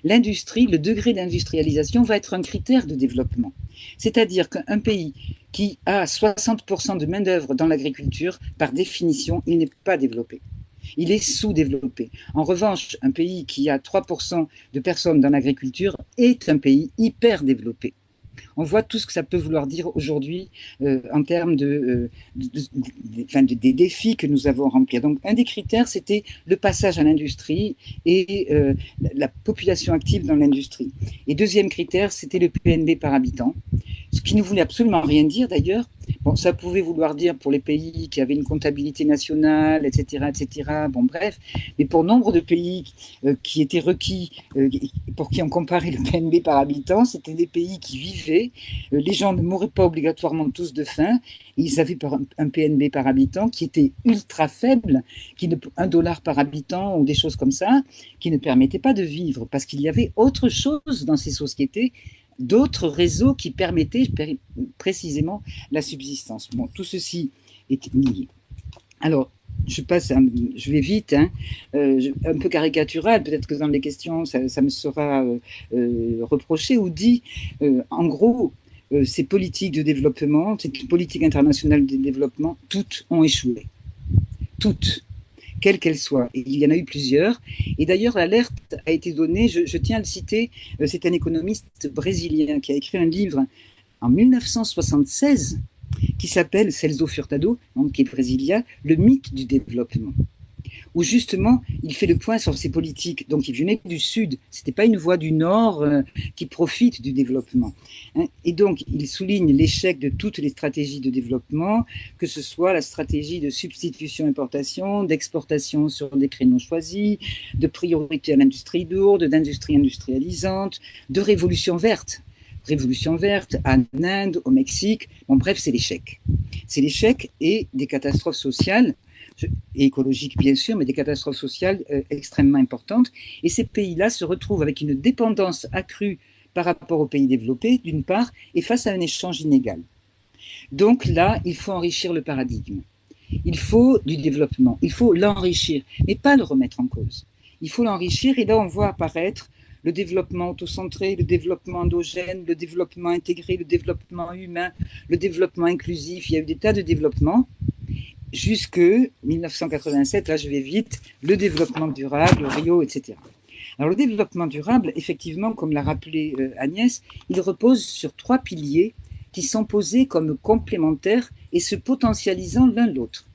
l'industrie, le degré d'industrialisation va être un critère de développement. C'est-à-dire qu'un pays qui a 60% de main-d'œuvre dans l'agriculture, par définition, il n'est pas développé. Il est sous-développé. En revanche, un pays qui a 3% de personnes dans l'agriculture est un pays hyper développé. On voit tout ce que ça peut vouloir dire aujourd'hui en termes des défis que nous avons à remplir. Donc, un des critères, c'était le passage à l'industrie et la population active dans l'industrie. Et deuxième critère, c'était le PNB par habitant, ce qui ne voulait absolument rien dire d'ailleurs. Bon, ça pouvait vouloir dire pour les pays qui avaient une comptabilité nationale, etc., etc. Bon, bref, mais pour nombre de pays qui étaient requis, pour qui on comparait le PNB par habitant, c'était des pays qui vivaient. Les gens ne mouraient pas obligatoirement tous de faim. Ils avaient un PNB par habitant qui était ultra faible, $1 par habitant ou des choses comme ça, qui ne permettaient pas de vivre parce qu'il y avait autre chose dans ces sociétés, d'autres réseaux qui permettaient précisément la subsistance. Bon, tout ceci est lié. Alors, je vais vite, hein, un peu caricatural, peut-être que dans les questions, ça me sera reproché ou dit. En gros, ces politiques de développement, ces politiques internationales de développement, toutes ont échoué. Toutes. Quelles qu'elles soient. Et il y en a eu plusieurs. Et d'ailleurs, l'alerte a été donnée, je tiens à le citer, c'est un économiste brésilien qui a écrit un livre en 1976 qui s'appelle Celso Furtado, qui est brésilien, Le mythe du développement, où justement il fait le point sur ces politiques. Donc il venait du Sud, c'était pas une voie du Nord qui profite du développement. Hein. Et donc il souligne l'échec de toutes les stratégies de développement, que ce soit la stratégie de substitution-importation, d'exportation sur des créneaux choisis, de priorité à l'industrie lourde, d'industrie industrialisante, de révolution verte en Inde, au Mexique. Bon, bref, c'est l'échec. C'est l'échec et des catastrophes sociales et écologiques bien sûr, mais des catastrophes sociales extrêmement importantes. Et ces pays-là se retrouvent avec une dépendance accrue par rapport aux pays développés, d'une part, et face à un échange inégal. Donc là, il faut enrichir le paradigme. Il faut du développement, il faut l'enrichir, mais pas le remettre en cause. Il faut l'enrichir et là, on voit apparaître le développement autocentré, le développement endogène, le développement intégré, le développement humain, le développement inclusif. Il y a eu des tas de développements jusque 1987, là je vais vite, le développement durable, Rio, etc. Alors le développement durable, effectivement, comme l'a rappelé Agnès, il repose sur 3 piliers qui sont posés comme complémentaires et se potentialisant l'un l'autre.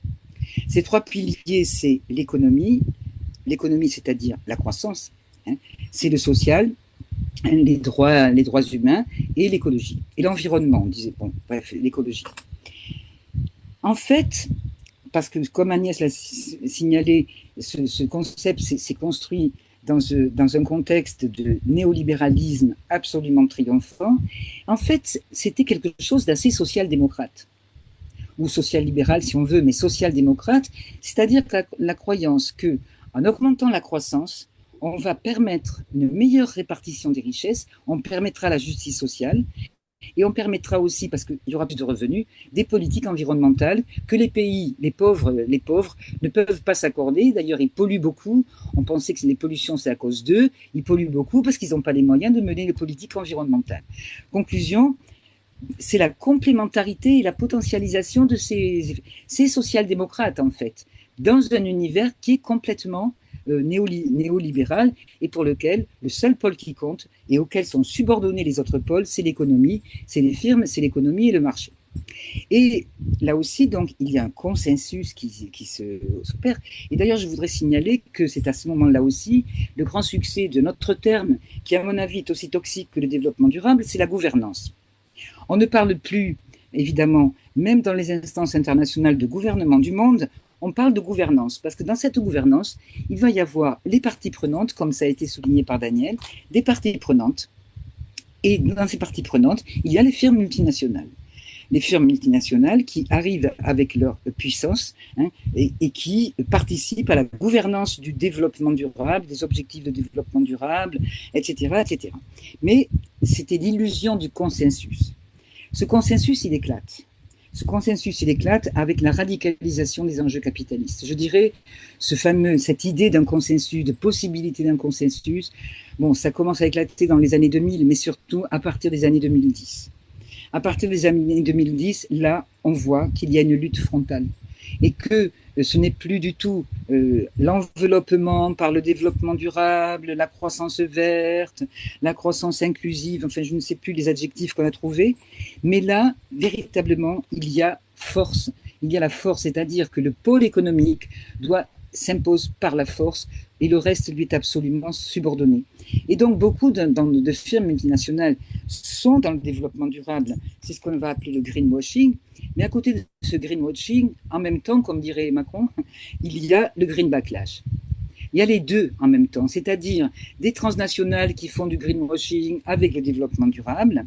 Ces 3 piliers, c'est l'économie, c'est-à-dire la croissance, hein, c'est le social, les droits humains et l'écologie. Et l'environnement, on disait, bon, bref, l'écologie. En fait, parce que comme Agnès l'a signalé, ce concept s'est construit dans un contexte de néolibéralisme absolument triomphant. En fait, c'était quelque chose d'assez social-démocrate, ou social-libéral si on veut, mais social-démocrate, c'est-à-dire que la croyance que, en augmentant la croissance, on va permettre une meilleure répartition des richesses, on permettra la justice sociale, et on permettra aussi, parce qu'il y aura plus de revenus, des politiques environnementales que les pays, les pauvres ne peuvent pas s'accorder. D'ailleurs, ils polluent beaucoup. On pensait que les pollutions, c'est à cause d'eux. Ils polluent beaucoup parce qu'ils n'ont pas les moyens de mener les politiques environnementales. Conclusion, c'est la complémentarité et la potentialisation de ces social-démocrates, en fait, dans un univers qui est complètement néolibéral et pour lequel le seul pôle qui compte et auquel sont subordonnés les autres pôles, c'est l'économie, c'est les firmes, c'est l'économie et le marché. Et là aussi, donc, il y a un consensus qui s'opère. Et d'ailleurs, je voudrais signaler que c'est à ce moment-là aussi le grand succès de notre terme, qui à mon avis est aussi toxique que le développement durable, c'est la gouvernance. On ne parle plus, évidemment, même dans les instances internationales de gouvernement du monde, on parle de gouvernance, parce que dans cette gouvernance, il va y avoir les parties prenantes, comme ça a été souligné par Daniel, des parties prenantes. Et dans ces parties prenantes, il y a les firmes multinationales. Les firmes multinationales qui arrivent avec leur puissance et qui participent à la gouvernance du développement durable, des objectifs de développement durable, etc., etc. Mais c'était l'illusion du consensus. Ce consensus, il éclate. Ce consensus, il éclate avec la radicalisation des enjeux capitalistes. Je dirais, cette idée d'un consensus, de possibilité d'un consensus, bon, ça commence à éclater dans les années 2000, mais surtout à partir des années 2010. À partir des années 2010, là, on voit qu'il y a une lutte frontale et que ce n'est plus du tout l'enveloppement par le développement durable, la croissance verte, la croissance inclusive, enfin je ne sais plus les adjectifs qu'on a trouvés, mais là, véritablement, il y a force. Il y a la force, c'est-à-dire que le pôle économique s'impose par la force et le reste lui est absolument subordonné. Et donc beaucoup de firmes multinationales sont dans le développement durable. C'est ce qu'on va appeler le greenwashing. Mais à côté de ce greenwashing, en même temps, comme dirait Macron, il y a le green backlash. Il y a les deux en même temps, c'est-à-dire des transnationales qui font du greenwashing avec le développement durable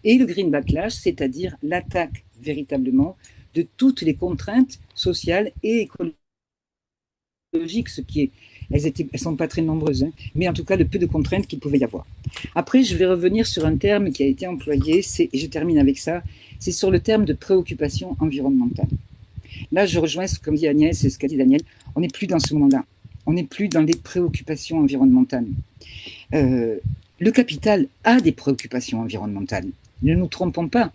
et le green backlash, c'est-à-dire l'attaque véritablement de toutes les contraintes sociales et écologiques, ce qui est elles ne sont pas très nombreuses, mais en tout cas le peu de contraintes qu'il pouvait y avoir. Après, je vais revenir sur un terme qui a été employé, et je termine avec ça, c'est sur le terme de préoccupation environnementale. Là, je rejoins ce qu'a dit Agnès et ce qu'a dit Daniel, on n'est plus dans ce moment-là, on n'est plus dans les préoccupations environnementales. Le capital a des préoccupations environnementales, ne nous trompons pas.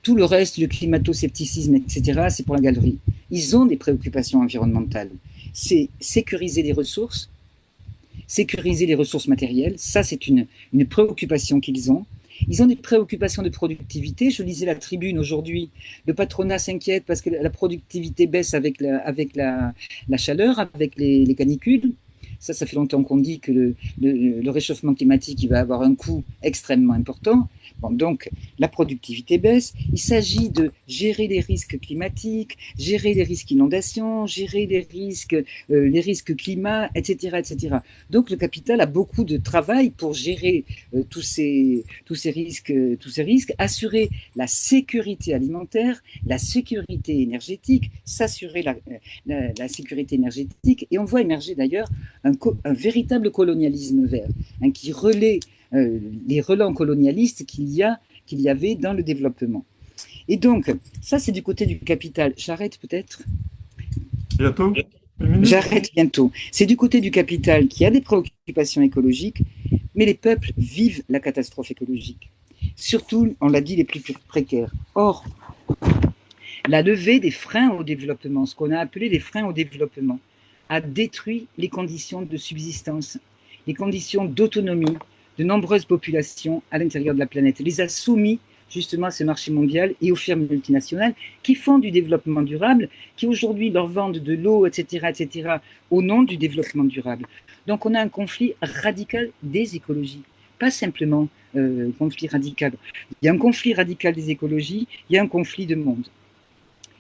Tout le reste, le climato-scepticisme, etc., c'est pour la galerie. Ils ont des préoccupations environnementales. C'est sécuriser les ressources matérielles. Ça, c'est une préoccupation qu'ils ont. Ils ont des préoccupations de productivité. Je lisais la Tribune aujourd'hui. Le patronat s'inquiète parce que la productivité baisse avec la chaleur, avec les canicules. Ça fait longtemps qu'on dit que le réchauffement climatique il va avoir un coût extrêmement important. Bon, donc, la productivité baisse. Il s'agit de gérer les risques climatiques, gérer les risques inondations, gérer les risques climat, etc., etc. Donc, le capital a beaucoup de travail pour gérer tous ces risques, assurer la sécurité alimentaire, la sécurité énergétique, s'assurer la sécurité énergétique. Et on voit émerger d'ailleurs un véritable colonialisme vert qui relaie les relents colonialistes qu'il y avait dans le développement. Et donc, ça c'est du côté du capital. J'arrête peut-être ? Bientôt ? J'arrête bientôt. C'est du côté du capital qui a des préoccupations écologiques, mais les peuples vivent la catastrophe écologique. Surtout, on l'a dit, les plus précaires. Or, la levée des freins au développement, ce qu'on a appelé les freins au développement, a détruit les conditions de subsistance, les conditions d'autonomie de nombreuses populations à l'intérieur de la planète, les a soumis justement à ce marché mondial et aux firmes multinationales qui font du développement durable, qui aujourd'hui leur vendent de l'eau, etc., au nom du développement durable. Donc on a un conflit radical des écologies. pas simplement conflit radical. Il y a un conflit radical des écologies, il y a un conflit de monde.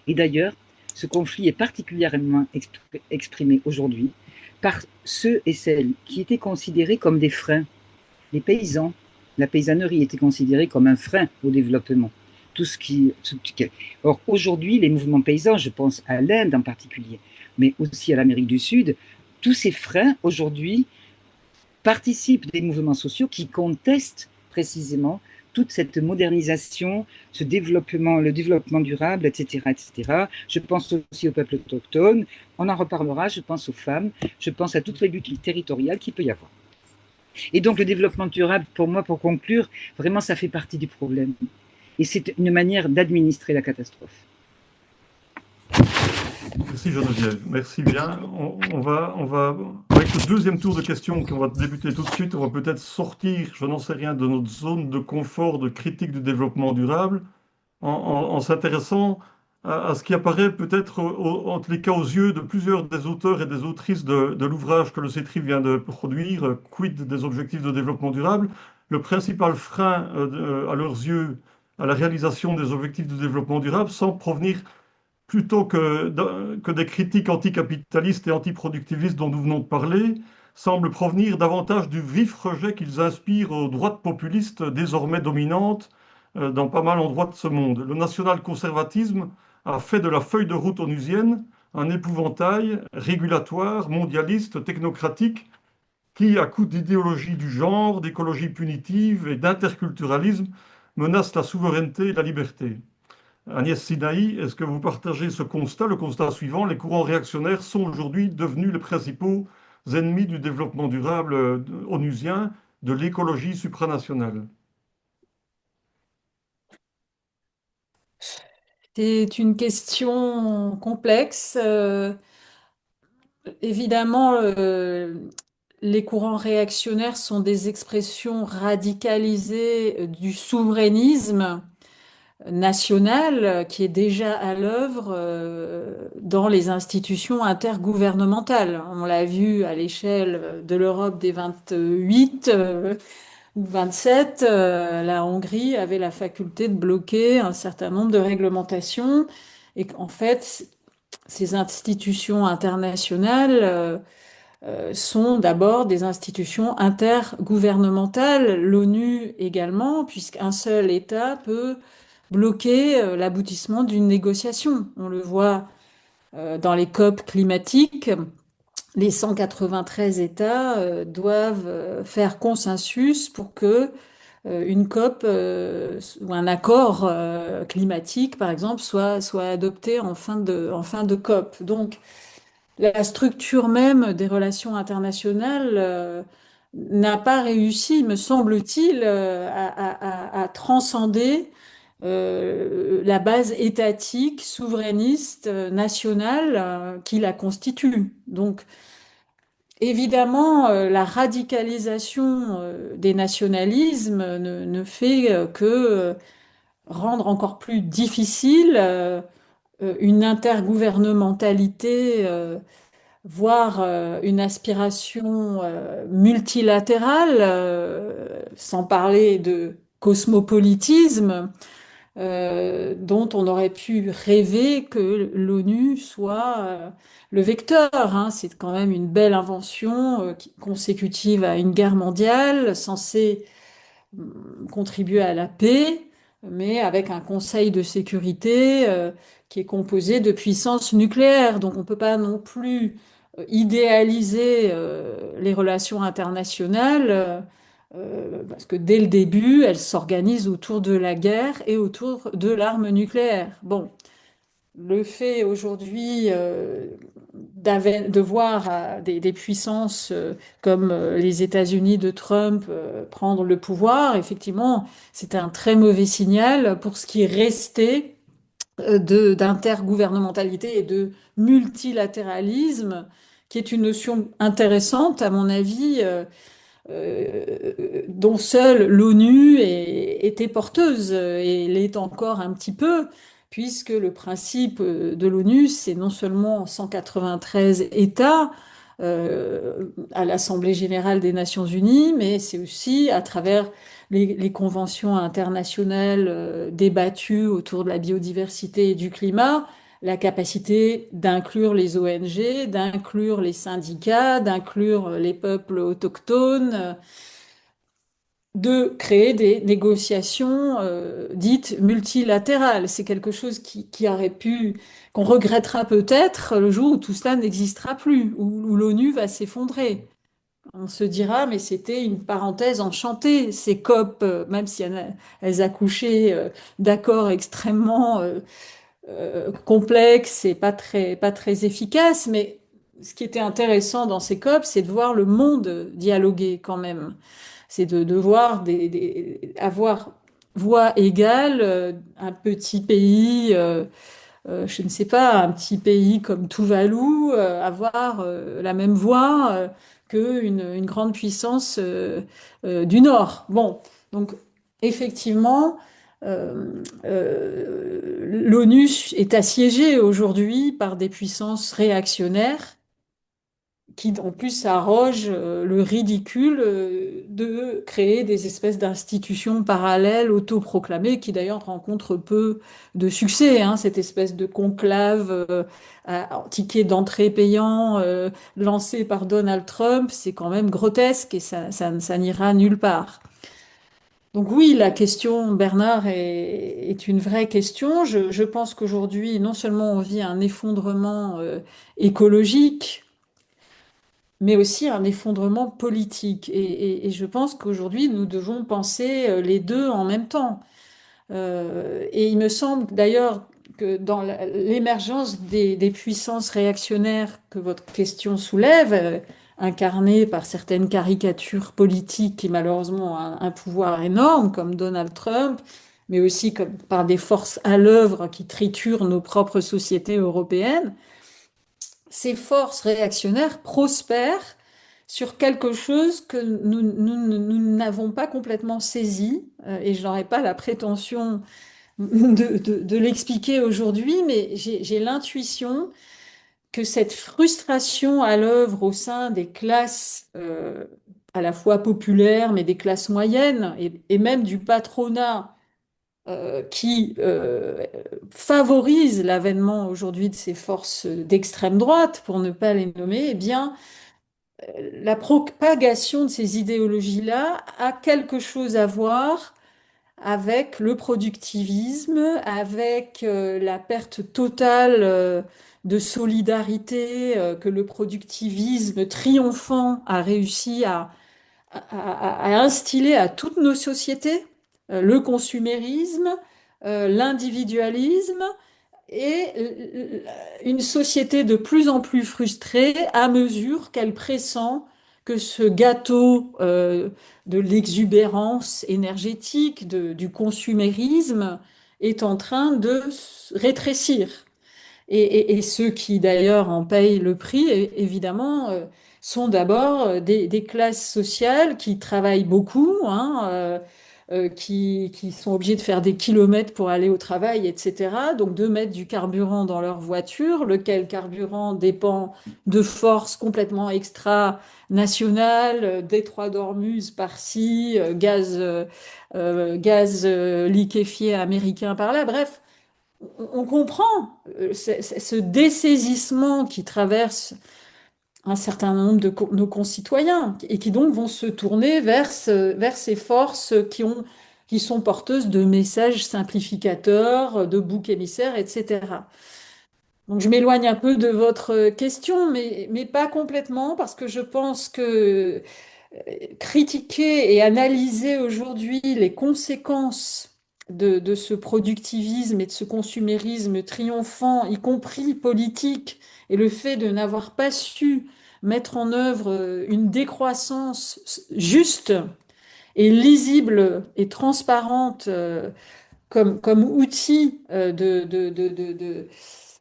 Et d'ailleurs, ce conflit est particulièrement exprimé aujourd'hui par ceux et celles qui étaient considérés comme des freins. Les paysans, la paysannerie était considérée comme un frein au développement. Or, aujourd'hui, les mouvements paysans, je pense à l'Inde en particulier, mais aussi à l'Amérique du Sud, tous ces freins, aujourd'hui, participent des mouvements sociaux qui contestent précisément toute cette modernisation, ce développement, le développement durable, etc., etc. Je pense aussi aux peuples autochtones. On en reparlera. Je pense aux femmes. Je pense à toutes les luttes territoriales qu'il peut y avoir. Et donc, le développement durable, pour moi, pour conclure, vraiment, ça fait partie du problème. Et c'est une manière d'administrer la catastrophe. Merci Geneviève, merci bien. Avec le deuxième tour de questions qu'on va débuter tout de suite, on va peut-être sortir, je n'en sais rien, de notre zone de confort, de critique du développement durable, en s'intéressant à ce qui apparaît peut-être, en tous les cas, aux yeux de plusieurs des auteurs et des autrices de l'ouvrage que le CETRI vient de produire, Quid des objectifs de développement durable, le principal frein, à leurs yeux, à la réalisation des objectifs de développement durable semble provenir plutôt que des critiques anticapitalistes et antiproductivistes dont nous venons de parler, semblent provenir davantage du vif rejet qu'ils inspirent aux droites populistes désormais dominantes dans pas mal d'endroits de ce monde. Le national-conservatisme a fait de la feuille de route onusienne un épouvantail régulatoire, mondialiste, technocratique, qui, à coup d'idéologie du genre, d'écologie punitive et d'interculturalisme, menace la souveraineté et la liberté. Agnès Sinaï, est-ce que vous partagez ce constat, le constat suivant, les courants réactionnaires sont aujourd'hui devenus les principaux ennemis du développement durable onusien, de l'écologie supranationale? C'est une question complexe. Évidemment, les courants réactionnaires sont des expressions radicalisées du souverainisme national qui est déjà à l'œuvre dans les institutions intergouvernementales. On l'a vu à l'échelle de l'Europe des 28 ou 27, la Hongrie avait la faculté de bloquer un certain nombre de réglementations et qu'en fait, ces institutions internationales sont d'abord des institutions intergouvernementales, l'ONU également, puisqu'un seul État peut bloquer l'aboutissement d'une négociation. On le voit dans les COP climatiques. Les 193 États doivent faire consensus pour que une COP ou un accord climatique, par exemple, soit adopté en fin de COP. Donc, la structure même des relations internationales n'a pas réussi, me semble-t-il, à transcender la base étatique, souverainiste, nationale qui la constitue. Donc, évidemment, la radicalisation des nationalismes ne fait que rendre encore plus difficile une intergouvernementalité, voire une aspiration multilatérale, sans parler de cosmopolitisme, dont on aurait pu rêver que l'ONU soit le vecteur, hein. C'est quand même une belle invention consécutive à une guerre mondiale, censée contribuer à la paix, mais avec un conseil de sécurité qui est composé de puissances nucléaires. Donc on ne peut pas non plus idéaliser les relations internationales parce que dès le début, elles s'organisent autour de la guerre et autour de l'arme nucléaire. Bon, le fait aujourd'hui de voir des puissances comme les États-Unis de Trump prendre le pouvoir, effectivement, c'est un très mauvais signal pour ce qui restait d'intergouvernementalité et de multilatéralisme, qui est une notion intéressante, à mon avis, dont seule l'ONU était porteuse et l'est encore un petit peu, puisque le principe de l'ONU, c'est non seulement 193 États, à l'Assemblée générale des Nations unies, mais c'est aussi à travers les conventions internationales débattues autour de la biodiversité et du climat, la capacité d'inclure les ONG, d'inclure les syndicats, d'inclure les peuples autochtones, de créer des négociations dites multilatérales. C'est quelque chose qui aurait pu, qu'on regrettera peut-être le jour où tout cela n'existera plus, où l'ONU va s'effondrer. On se dira, mais c'était une parenthèse enchantée, ces COP, même si elles accouchaient d'accords extrêmement complexes et pas très efficaces, mais ce qui était intéressant dans ces COP, c'est de voir le monde dialoguer quand même. C'est de voir avoir voix égale un petit pays, je ne sais pas, un petit pays comme Tuvalu, avoir la même voix qu'une grande puissance du Nord. Bon, donc effectivement, l'ONU est assiégée aujourd'hui par des puissances réactionnaires qui en plus s'arroge le ridicule de créer des espèces d'institutions parallèles autoproclamées qui d'ailleurs rencontrent peu de succès, hein, cette espèce de conclave à ticket d'entrée payant lancé par Donald Trump, c'est quand même grotesque et ça n'ira nulle part. Donc oui, la question, Bernard, est une vraie question. Je pense qu'aujourd'hui, non seulement on vit un effondrement écologique, mais aussi un effondrement politique. Et je pense qu'aujourd'hui, nous devons penser les deux en même temps. Et il me semble d'ailleurs que dans l'émergence des puissances réactionnaires que votre question soulève, incarnées par certaines caricatures politiques qui malheureusement ont un pouvoir énorme, comme Donald Trump, mais aussi comme par des forces à l'œuvre qui triturent nos propres sociétés européennes, ces forces réactionnaires prospèrent sur quelque chose que nous n'avons pas complètement saisi, et je n'aurais pas la prétention de l'expliquer aujourd'hui, mais j'ai l'intuition que cette frustration à l'œuvre au sein des classes à la fois populaires, mais des classes moyennes, et même du patronat, qui favorise l'avènement aujourd'hui de ces forces d'extrême droite, pour ne pas les nommer, eh bien, la propagation de ces idéologies-là a quelque chose à voir avec le productivisme, avec la perte totale de solidarité que le productivisme triomphant a réussi à instiller à toutes nos sociétés, le consumérisme, l'individualisme et une société de plus en plus frustrée à mesure qu'elle pressent que ce gâteau de l'exubérance énergétique, du consumérisme, est en train de rétrécir. Et ceux qui d'ailleurs en payent le prix, évidemment, sont d'abord des classes sociales qui travaillent beaucoup, hein, qui sont obligés de faire des kilomètres pour aller au travail, etc. Donc de mettre du carburant dans leur voiture, lequel carburant dépend de forces complètement extra-nationales, détroit d'Ormuz par-ci, gaz liquéfié américain par-là. Bref, on comprend ce dessaisissement qui traverse un certain nombre de nos concitoyens et qui donc vont se tourner vers ces forces qui sont porteuses de messages simplificateurs, de boucs émissaires, etc. Donc je m'éloigne un peu de votre question, mais pas complètement, parce que je pense que critiquer et analyser aujourd'hui les conséquences de ce productivisme et de ce consumérisme triomphant, y compris politique, et le fait de n'avoir pas su mettre en œuvre une décroissance juste et lisible et transparente comme outil de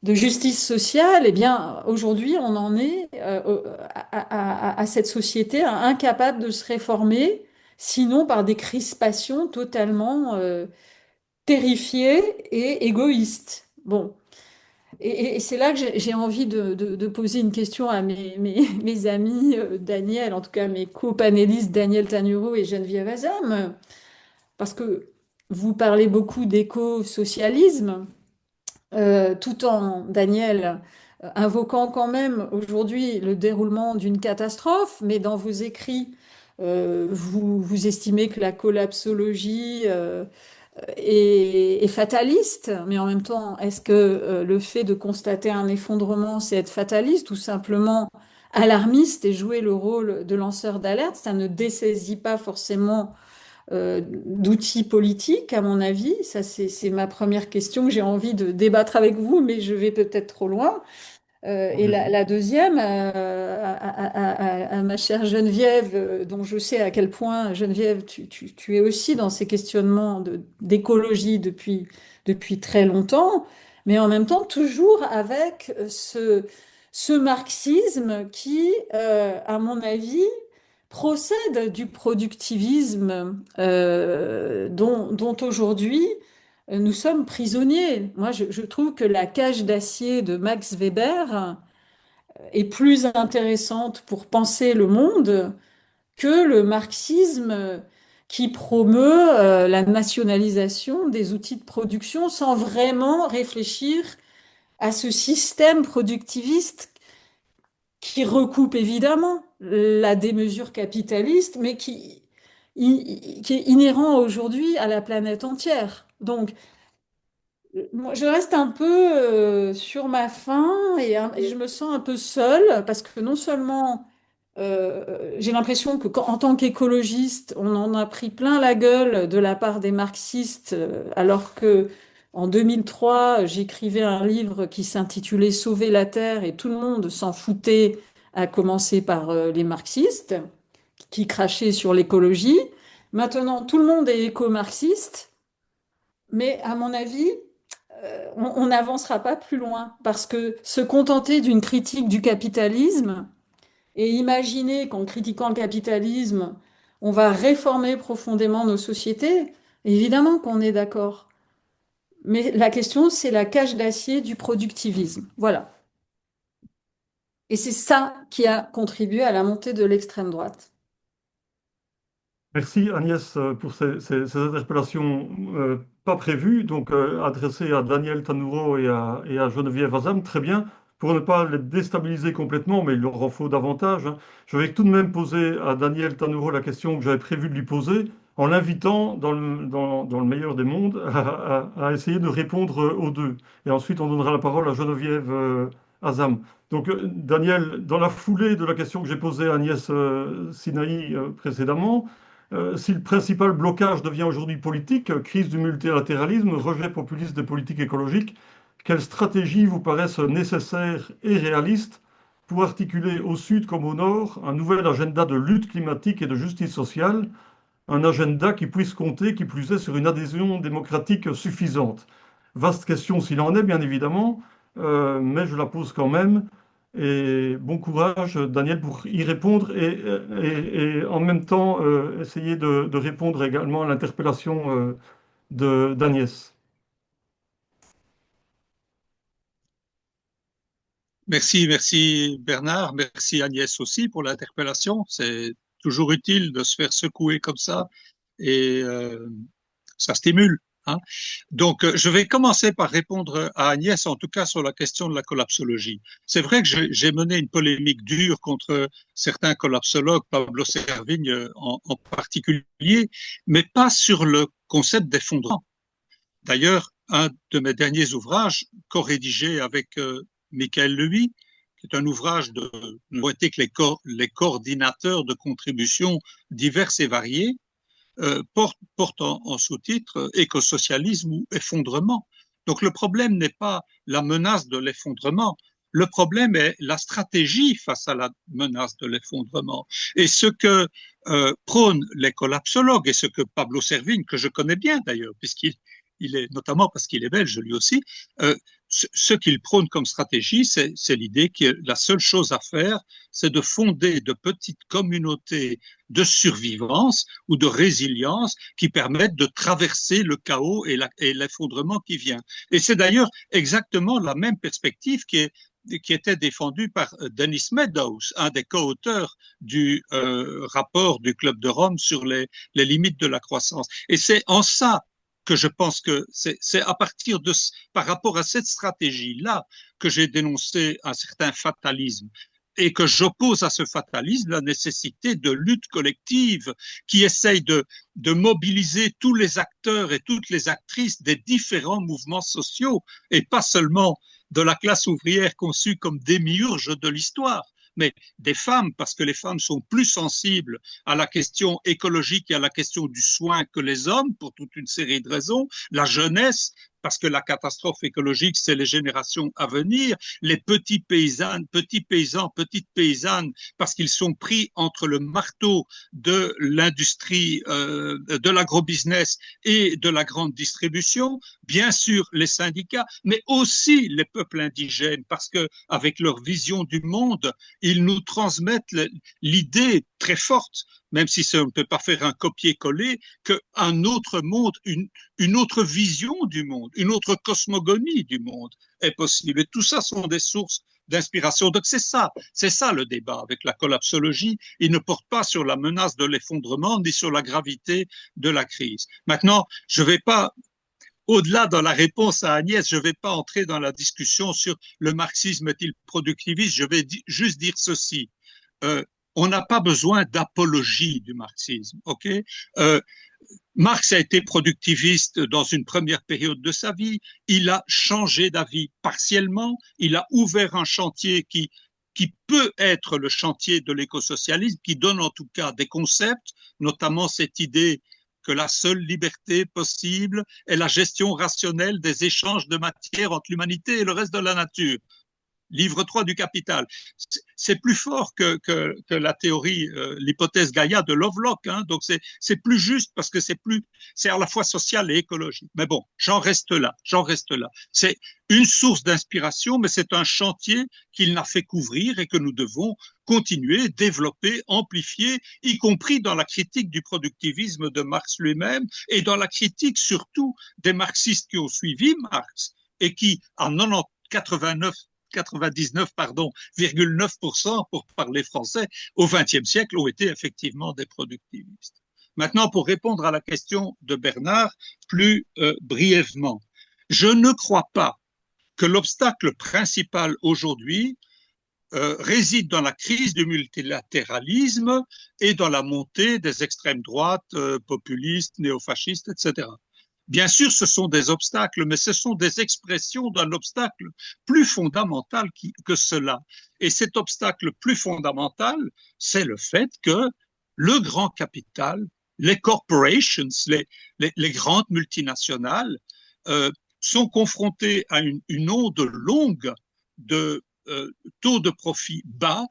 justice sociale, eh bien, aujourd'hui, on en est à cette société incapable de se réformer, sinon par des crispations totalement terrifiées et égoïstes. Bon, Et c'est là que j'ai envie de poser une question à mes amis Daniel, en tout cas mes co-panélistes Daniel Tanuro et Geneviève Azam, parce que vous parlez beaucoup d'éco-socialisme, tout en, Daniel, invoquant quand même aujourd'hui le déroulement d'une catastrophe, mais dans vos écrits, vous estimez que la collapsologie est fataliste, mais en même temps, est-ce que le fait de constater un effondrement, c'est être fataliste ou simplement alarmiste et jouer le rôle de lanceur d'alerte? Ça ne dessaisit pas forcément d'outils politiques, à mon avis. Ça, c'est ma première question que j'ai envie de débattre avec vous, mais je vais peut-être trop loin. Et Allez-y. la deuxième, à ma chère Geneviève, dont je sais à quel point, Geneviève, tu es aussi dans ces questionnements d'écologie depuis très longtemps, mais en même temps toujours avec ce marxisme qui, à mon avis, procède du productivisme dont aujourd'hui nous sommes prisonniers. Moi, je trouve que la cage d'acier de Max Weber est plus intéressante pour penser le monde que le marxisme qui promeut la nationalisation des outils de production sans vraiment réfléchir à ce système productiviste qui recoupe évidemment la démesure capitaliste, mais qui est inhérent aujourd'hui à la planète entière. Donc, moi, je reste un peu sur ma faim et je me sens un peu seule parce que non seulement j'ai l'impression que en tant qu'écologiste, on en a pris plein la gueule de la part des marxistes, alors que en 2003, j'écrivais un livre qui s'intitulait Sauver la Terre et tout le monde s'en foutait, à commencer par les marxistes qui crachaient sur l'écologie. Maintenant, tout le monde est éco-marxiste, mais à mon avis, on n'avancera pas plus loin parce que se contenter d'une critique du capitalisme et imaginer qu'en critiquant le capitalisme, on va réformer profondément nos sociétés, évidemment qu'on est d'accord. Mais la question, c'est la cage d'acier du productivisme. Voilà. Et c'est ça qui a contribué à la montée de l'extrême droite. Merci Agnès pour ces interpellations pas prévues, donc adressées à Daniel Tanuro et à Geneviève Azam, très bien, pour ne pas les déstabiliser complètement, mais il leur en faut davantage, hein. Je vais tout de même poser à Daniel Tanuro la question que j'avais prévu de lui poser, en l'invitant, dans le meilleur des mondes, à essayer de répondre aux deux. Et ensuite, on donnera la parole à Geneviève Azam. Donc, Daniel, dans la foulée de la question que j'ai posée à Agnès Sinaï précédemment, si le principal blocage devient aujourd'hui politique, crise du multilatéralisme, rejet populiste des politiques écologiques, quelles stratégies vous paraissent nécessaires et réalistes pour articuler au sud comme au nord un nouvel agenda de lutte climatique et de justice sociale, un agenda qui puisse compter, qui plus est, sur une adhésion démocratique suffisante? Vaste question s'il en est, bien évidemment, mais je la pose quand même. Et bon courage, Daniel, pour y répondre et en même temps essayer de répondre également à l'interpellation d'Agnès. Merci Bernard, merci Agnès aussi pour l'interpellation. C'est toujours utile de se faire secouer comme ça et ça stimule, hein. Donc, je vais commencer par répondre à Agnès, en tout cas sur la question de la collapsologie. C'est vrai que j'ai mené une polémique dure contre certains collapsologues, Pablo Servigne en particulier, mais pas sur le concept d'effondrement. D'ailleurs, un de mes derniers ouvrages, co-rédigé avec Michael Levy, qui est un ouvrage de noter que les coordinateurs de contributions diverses et variées, porte en sous-titre écosocialisme ou effondrement. Donc le problème n'est pas la menace de l'effondrement, le problème est la stratégie face à la menace de l'effondrement. Et ce que prônent les collapsologues et ce que Pablo Servigne, que je connais bien d'ailleurs, puisqu'il est notamment parce qu'il est belge lui aussi, ce qu'il prône comme stratégie, c'est l'idée que la seule chose à faire, c'est de fonder de petites communautés de survivance ou de résilience qui permettent de traverser le chaos et l'effondrement qui vient. Et c'est d'ailleurs exactement la même perspective qui était défendue par Dennis Meadows, un des co-auteurs du rapport du Club de Rome sur les limites de la croissance. Et c'est en ça que je pense que c'est à partir de, par rapport à cette stratégie-là, que j'ai dénoncé un certain fatalisme et que j'oppose à ce fatalisme la nécessité de lutte collective qui essaye de mobiliser tous les acteurs et toutes les actrices des différents mouvements sociaux et pas seulement de la classe ouvrière conçue comme démiurge de l'histoire, mais des femmes, parce que les femmes sont plus sensibles à la question écologique et à la question du soin que les hommes, pour toute une série de raisons, la jeunesse, parce que la catastrophe écologique, c'est les générations à venir, les petits paysans, petites paysannes, parce qu'ils sont pris entre le marteau de l'industrie, de l'agrobusiness et de la grande distribution, bien sûr les syndicats, mais aussi les peuples indigènes, parce que avec leur vision du monde, ils nous transmettent l'idée très forte, même si ça ne peut pas faire un copier-coller, qu'un autre monde, une autre vision du monde, une autre cosmogonie du monde est possible. Et tout ça sont des sources d'inspiration. Donc c'est ça le débat avec la collapsologie. Il ne porte pas sur la menace de l'effondrement ni sur la gravité de la crise. Maintenant, je ne vais pas, au-delà de la réponse à Agnès, je ne vais pas entrer dans la discussion sur le marxisme est-il productiviste. Je vais juste dire ceci. On n'a pas besoin d'apologie du marxisme, ok? Marx a été productiviste dans une première période de sa vie. Il a changé d'avis partiellement. Il a ouvert un chantier qui peut être le chantier de l'écosocialisme, qui donne en tout cas des concepts, notamment cette idée que la seule liberté possible est la gestion rationnelle des échanges de matière entre l'humanité et le reste de la nature. Livre 3 du Capital. C'est plus fort que la théorie, l'hypothèse Gaïa de Lovelock, hein, donc c'est plus juste parce que c'est à la fois social et écologique. Mais bon, j'en reste là. C'est une source d'inspiration, mais c'est un chantier qu'il n'a fait qu'ouvrir et que nous devons continuer, développer, amplifier, y compris dans la critique du productivisme de Marx lui-même et dans la critique surtout des marxistes qui ont suivi Marx et qui, en 99,9% pour parler français, au XXe siècle, ont été effectivement des productivistes. Maintenant, pour répondre à la question de Bernard, plus brièvement, je ne crois pas que l'obstacle principal aujourd'hui réside dans la crise du multilatéralisme et dans la montée des extrêmes droites, populistes, néofascistes, etc. Bien sûr, ce sont des obstacles, mais ce sont des expressions d'un obstacle plus fondamental que cela. Et cet obstacle plus fondamental, c'est le fait que le grand capital, les corporations, les grandes multinationales, sont confrontées à une onde longue de taux de profit bas,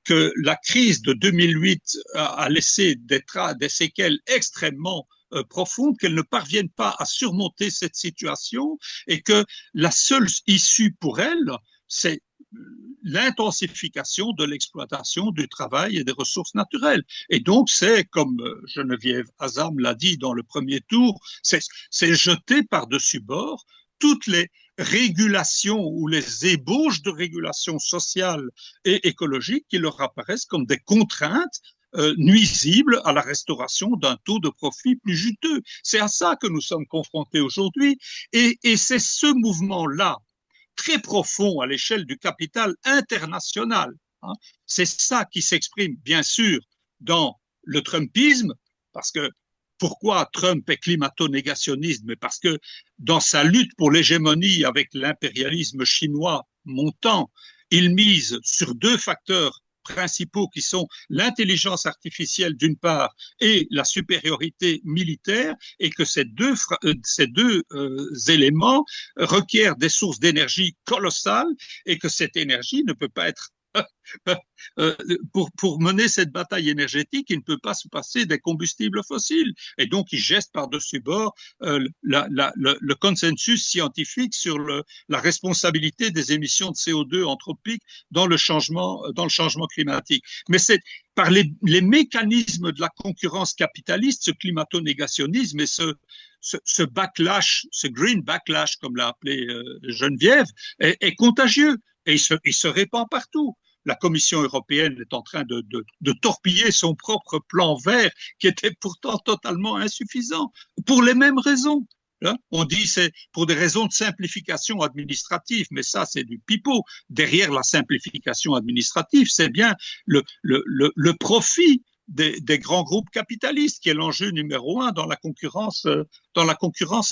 que la crise de 2008 a laissé des séquelles extrêmement profondes, qu'elles ne parviennent pas à surmonter cette situation et que la seule issue pour elles, c'est l'intensification de l'exploitation du travail et des ressources naturelles. Et donc, c'est, comme Geneviève Azam l'a dit dans le premier tour, c'est jeter par-dessus bord toutes les régulations ou les ébauches de régulation sociale et écologique qui leur apparaissent comme des contraintes nuisibles à la restauration d'un taux de profit plus juteux. C'est à ça que nous sommes confrontés aujourd'hui et c'est ce mouvement-là, très profond à l'échelle du capital international, hein, c'est ça qui s'exprime bien sûr dans le Trumpisme, parce que pourquoi Trump est climato-négationniste? Mais parce que dans sa lutte pour l'hégémonie avec l'impérialisme chinois montant, il mise sur deux facteurs principaux qui sont l'intelligence artificielle d'une part et la supériorité militaire, et que ces deux éléments requièrent des sources d'énergie colossales et que cette énergie ne peut pas être pour mener cette bataille énergétique, il ne peut pas se passer des combustibles fossiles. Et donc, il geste par-dessus bord le consensus scientifique sur la responsabilité des émissions de CO2 anthropiques dans le changement climatique. Mais c'est par les mécanismes de la concurrence capitaliste, ce climato-négationnisme et ce backlash, ce green backlash, comme l'a appelé Geneviève, est contagieux et il se répand partout. La Commission européenne est en train de torpiller son propre plan vert qui était pourtant totalement insuffisant pour les mêmes raisons. On dit c'est pour des raisons de simplification administrative, mais ça c'est du pipeau. Derrière la simplification administrative, c'est bien le profit des grands groupes capitalistes qui est l'enjeu numéro un dans la concurrence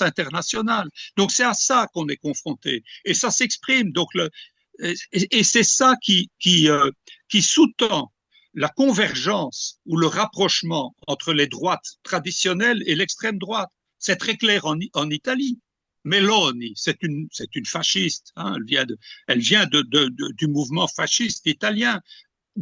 internationale. Donc c'est à ça qu'on est confronté et ça s'exprime. Donc et c'est ça qui sous-tend la convergence ou le rapprochement entre les droites traditionnelles et l'extrême droite. C'est très clair en Italie. Meloni, c'est une fasciste. Hein, elle vient du mouvement fasciste italien.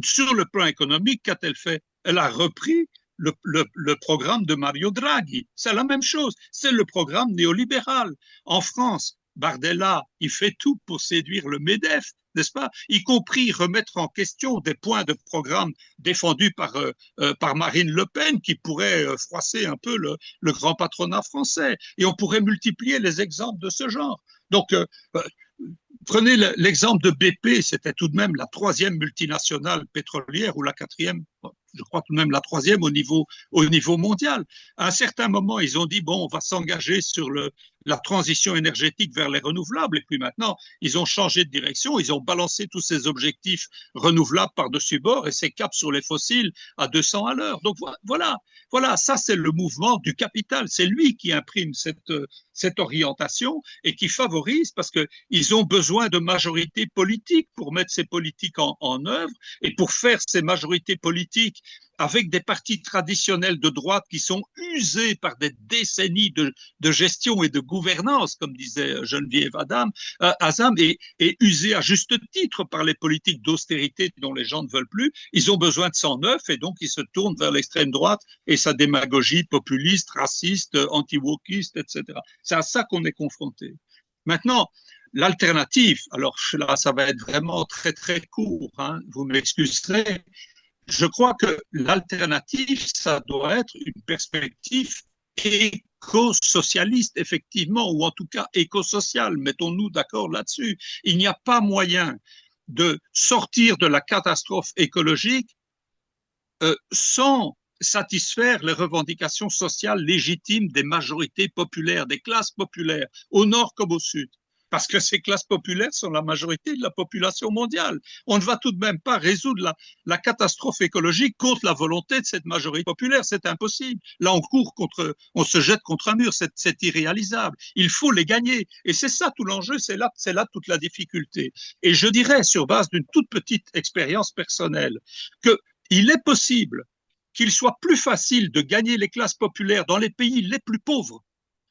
Sur le plan économique, qu'a-t-elle fait? Elle a repris le programme de Mario Draghi. C'est la même chose. C'est le programme néolibéral. En France, Bardella, il fait tout pour séduire le MEDEF, n'est-ce pas? Y compris remettre en question des points de programme défendus par Marine Le Pen qui pourraient froisser un peu le grand patronat français. Et on pourrait multiplier les exemples de ce genre. Donc, prenez l'exemple de BP, c'était tout de même la 3e multinationale pétrolière ou la 4e, je crois tout de même la 3e au niveau mondial. À un certain moment, ils ont dit, bon, on va s'engager sur la transition énergétique vers les renouvelables. Et puis maintenant, ils ont changé de direction, ils ont balancé tous ces objectifs renouvelables par-dessus bord et ces caps sur les fossiles à 200 à l'heure. Donc voilà, ça c'est le mouvement du capital. C'est lui qui imprime cette orientation et qui favorise parce qu'ils ont besoin de majorités politiques pour mettre ces politiques en œuvre et pour faire ces majorités politiques avec des partis traditionnels de droite qui sont usés par des décennies de gestion et de gouvernance, comme disait Geneviève Azam, et usés à juste titre par les politiques d'austérité dont les gens ne veulent plus. Ils ont besoin de sang neuf et donc ils se tournent vers l'extrême droite et sa démagogie populiste, raciste, anti-wokiste, etc. C'est à ça qu'on est confronté. Maintenant, l'alternative, alors là, ça va être vraiment très, très court, hein, vous m'excuserez. Je crois que l'alternative, ça doit être une perspective éco-socialiste, effectivement, ou en tout cas éco-sociale. Mettons-nous d'accord là-dessus. Il n'y a pas moyen de sortir de la catastrophe écologique sans satisfaire les revendications sociales légitimes des majorités populaires, des classes populaires, au nord comme au sud. Parce que ces classes populaires sont la majorité de la population mondiale. On ne va tout de même pas résoudre la catastrophe écologique contre la volonté de cette majorité populaire. C'est impossible. Là, on se jette contre un mur. C'est irréalisable. Il faut les gagner. Et c'est ça tout l'enjeu. C'est là toute la difficulté. Et je dirais, sur base d'une toute petite expérience personnelle, qu'il est possible qu'il soit plus facile de gagner les classes populaires dans les pays les plus pauvres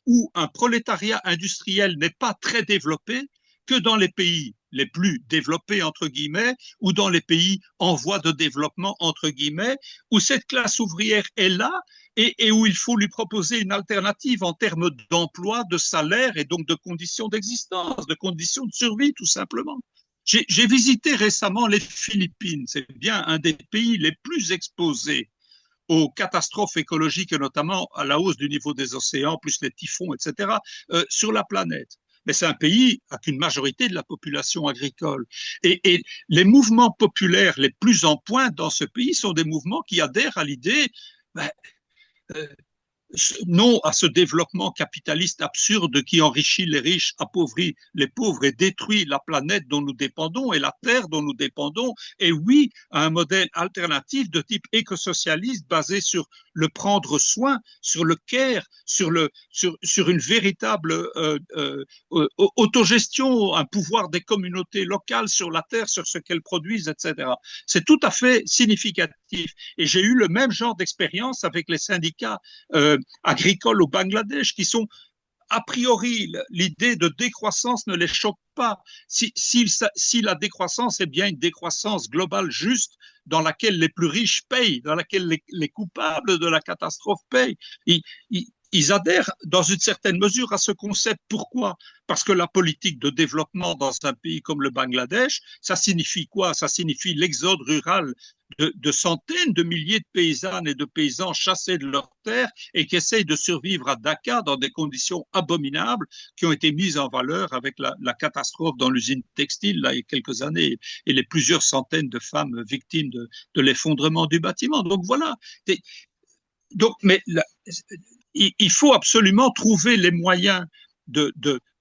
où un prolétariat industriel n'est pas très développé que dans les pays les plus développés, entre guillemets, ou dans les pays en voie de développement, entre guillemets, où cette classe ouvrière est là et où il faut lui proposer une alternative en termes d'emploi, de salaire et donc de conditions d'existence, de conditions de survie, tout simplement. J'ai visité récemment les Philippines, c'est bien un des pays les plus exposés aux catastrophes écologiques et notamment à la hausse du niveau des océans, plus les typhons, etc., sur la planète. Mais c'est un pays avec une majorité de la population agricole. Et les mouvements populaires les plus en pointe dans ce pays sont des mouvements qui adhèrent à l'idée non à ce développement capitaliste absurde qui enrichit les riches, appauvrit les pauvres et détruit la planète dont nous dépendons et la terre dont nous dépendons, et oui, à un modèle alternatif de type écosocialiste basé sur le prendre soin, sur le care, sur une véritable autogestion, un pouvoir des communautés locales sur la terre, sur ce qu'elles produisent, etc. C'est tout à fait significatif. Et j'ai eu le même genre d'expérience avec les syndicats agricoles au Bangladesh qui sont a priori, l'idée de décroissance ne les choque pas. Si la décroissance est bien une décroissance globale juste, dans laquelle les plus riches payent, dans laquelle les coupables de la catastrophe payent, ils adhèrent dans une certaine mesure à ce concept. Pourquoi? Parce que la politique de développement dans un pays comme le Bangladesh, ça signifie quoi? Ça signifie l'exode rural de centaines de milliers de paysannes et de paysans chassés de leurs terres et qui essayent de survivre à Dhaka dans des conditions abominables qui ont été mises en valeur avec la catastrophe dans l'usine textile là, il y a quelques années et les plusieurs centaines de femmes victimes de l'effondrement du bâtiment. Donc voilà. Donc, mais il faut absolument trouver les moyens de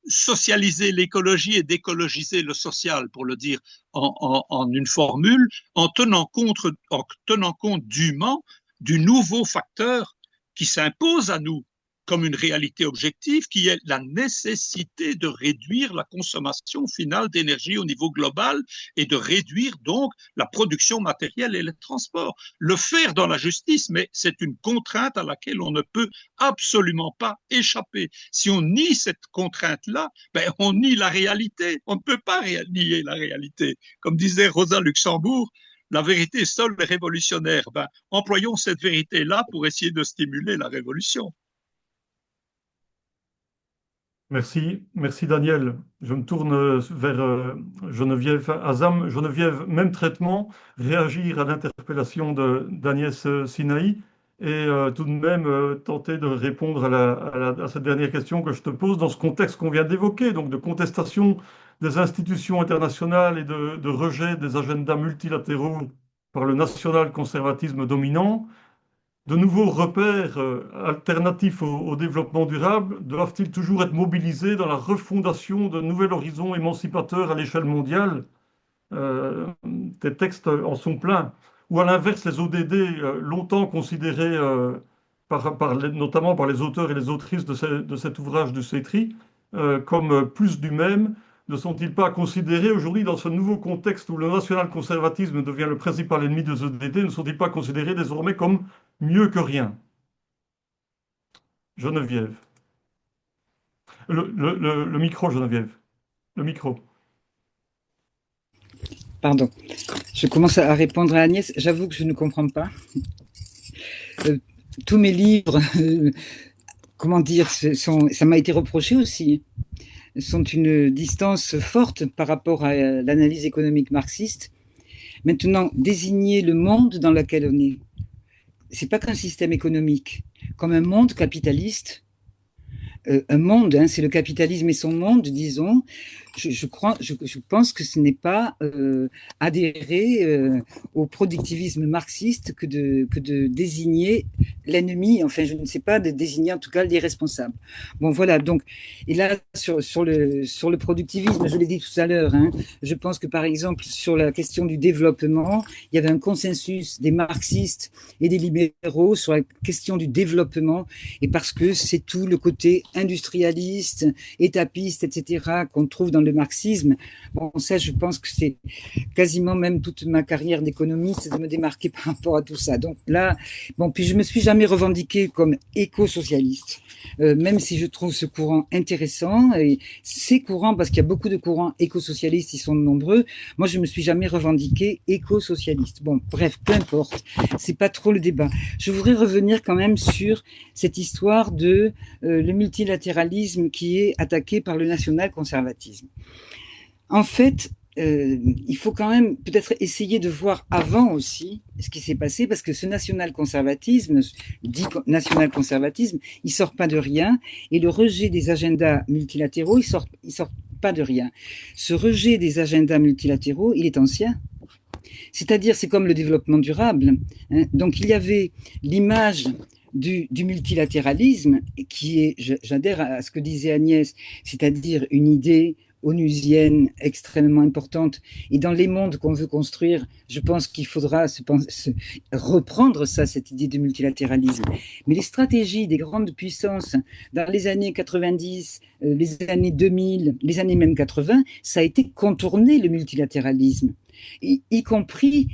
socialiser l'écologie et d'écologiser le social, pour le dire en une formule, en tenant compte dûment du nouveau facteur qui s'impose à nous comme une réalité objective, qui est la nécessité de réduire la consommation finale d'énergie au niveau global et de réduire donc la production matérielle et les transports. Le faire dans la justice, mais c'est une contrainte à laquelle on ne peut absolument pas échapper. Si on nie cette contrainte-là, ben on nie la réalité. On ne peut pas nier la réalité. Comme disait Rosa Luxembourg, la vérité seule est révolutionnaire. Ben, employons cette vérité-là pour essayer de stimuler la révolution. Merci Daniel. Je me tourne vers Geneviève Azam. Geneviève, même traitement, réagir à l'interpellation d'Agnès Sinaï et tout de même tenter de répondre à cette dernière question que je te pose dans ce contexte qu'on vient d'évoquer, donc de contestation des institutions internationales et de rejet des agendas multilatéraux par le national-conservatisme dominant. De nouveaux repères alternatifs au développement durable doivent-ils toujours être mobilisés dans la refondation d'un nouvel horizon émancipateur à l'échelle mondiale? Tes textes en sont pleins. Ou à l'inverse, les ODD, longtemps considérés notamment par les auteurs et les autrices de cet ouvrage du CETRI comme plus du même, ne sont-ils pas considérés aujourd'hui dans ce nouveau contexte où le national-conservatisme devient le principal ennemi des ODD, ne sont-ils pas considérés désormais comme mieux que rien? Geneviève. Le micro, Geneviève. Le micro. Pardon. Je commence à répondre à Agnès. J'avoue que je ne comprends pas. Tous mes livres, comment dire, ça m'a été reproché aussi, sont une distance forte par rapport à l'analyse économique marxiste. Maintenant, désigner le monde dans lequel on est, c'est pas qu'un système économique, comme un monde capitaliste, un monde, hein, c'est le capitalisme et son monde, disons. Je pense que ce n'est pas adhérer au productivisme marxiste que de désigner l'ennemi, enfin je ne sais pas, de désigner en tout cas les responsables. Bon voilà, donc, et là sur le productivisme, je l'ai dit tout à l'heure, hein, je pense que par exemple sur la question du développement, il y avait un consensus des marxistes et des libéraux sur la question du développement, et parce que c'est tout le côté industrialiste, étapiste, etc., qu'on trouve dans le marxisme. Bon, ça, je pense que c'est quasiment même toute ma carrière d'économiste de me démarquer par rapport à tout ça. Donc là, bon, puis je me suis jamais revendiquée comme éco-socialiste, même si je trouve ce courant intéressant, et c'est courant parce qu'il y a beaucoup de courants éco-socialistes, ils sont nombreux. Moi, je me suis jamais revendiquée éco-socialiste. Bon, bref, peu importe, c'est pas trop le débat. Je voudrais revenir quand même sur cette histoire de le multilatéralisme qui est attaqué par le national-conservatisme. En fait, il faut quand même peut-être essayer de voir avant aussi ce qui s'est passé, parce que ce national-conservatisme, dit national-conservatisme, il sort pas de rien, et le rejet des agendas multilatéraux, il sort pas de rien. Ce rejet des agendas multilatéraux, il est ancien. C'est-à-dire, c'est comme le développement durable, hein. Donc, il y avait l'image du multilatéralisme, qui est, j'adhère à ce que disait Agnès, c'est-à-dire une idée onusienne extrêmement importante. Et dans les mondes qu'on veut construire, je pense qu'il faudra reprendre ça, cette idée de multilatéralisme. Mais les stratégies des grandes puissances dans les années 90, les années 2000, les années même 80, ça a été contourner le multilatéralisme, y compris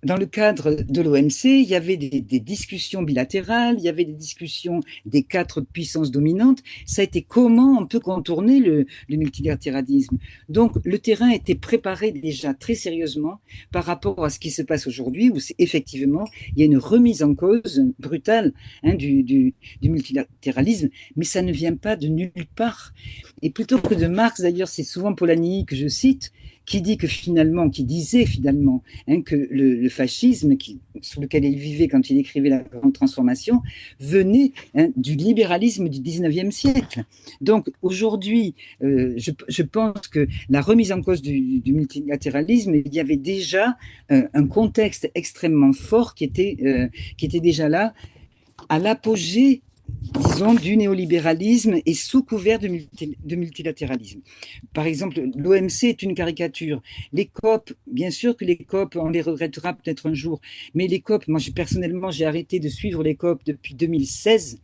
dans le cadre de l'OMC, il y avait des discussions bilatérales, il y avait des discussions des 4 puissances dominantes. Ça a été comment on peut contourner le multilatéralisme. Donc, le terrain était préparé déjà très sérieusement par rapport à ce qui se passe aujourd'hui, où effectivement, il y a une remise en cause brutale du multilatéralisme, mais ça ne vient pas de nulle part. Et plutôt que de Marx, d'ailleurs, c'est souvent Polanyi que je cite, qui disait finalement que le fascisme sur lequel il vivait quand il écrivait La Grande Transformation venait du libéralisme du 19e siècle. Donc aujourd'hui, je pense que la remise en cause du multilatéralisme, il y avait déjà un contexte extrêmement fort qui était déjà là à l'apogée, disons, du néolibéralisme et sous couvert de multilatéralisme. Par exemple, l'OMC est une caricature. Les COP, bien sûr que les COP, on les regrettera peut-être un jour, mais les COP, moi personnellement, j'ai arrêté de suivre les COP depuis 2016.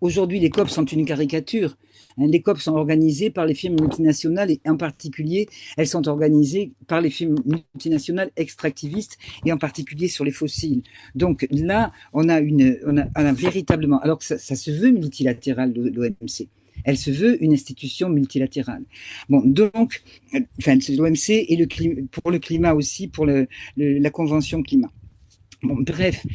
Aujourd'hui, les COP sont une caricature. Les COP sont organisées par les firmes multinationales et en particulier, elles sont organisées par les firmes multinationales extractivistes et en particulier sur les fossiles. Donc là, on a véritablement, alors que ça se veut multilatéral, l'OMC. Elle se veut une institution multilatérale. Bon, donc, l'OMC et pour le climat aussi, pour la Convention climat. Bon, bref.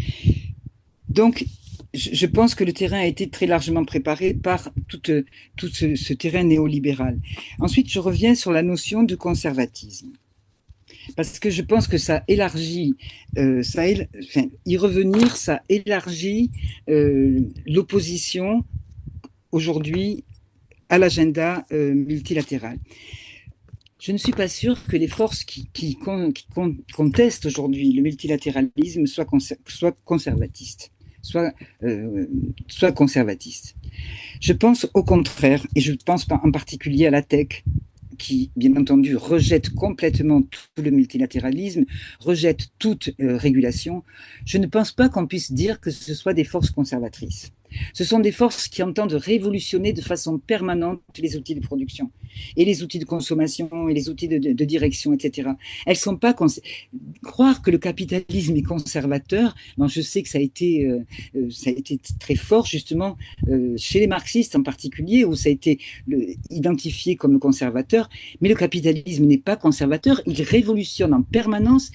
Donc, je pense que le terrain a été très largement préparé par tout ce terrain néolibéral. Ensuite, je reviens sur la notion de conservatisme. Parce que je pense que ça élargit, y revenir, ça élargit l'opposition aujourd'hui à l'agenda multilatéral. Je ne suis pas sûre que les forces qui contestent aujourd'hui le multilatéralisme soient conservatistes. Soit conservatiste. Je pense au contraire, et je pense en particulier à la tech, qui, bien entendu, rejette complètement tout le multilatéralisme, rejette toute régulation. Je ne pense pas qu'on puisse dire que ce soit des forces conservatrices. Ce sont des forces qui entendent révolutionner de façon permanente les outils de production et les outils de consommation et les outils de direction, etc. Elles sont pas croire que le capitalisme est conservateur. Bon, je sais que ça a été très fort justement chez les marxistes en particulier, où ça a été identifié comme conservateur. Mais le capitalisme n'est pas conservateur. Il révolutionne en permanence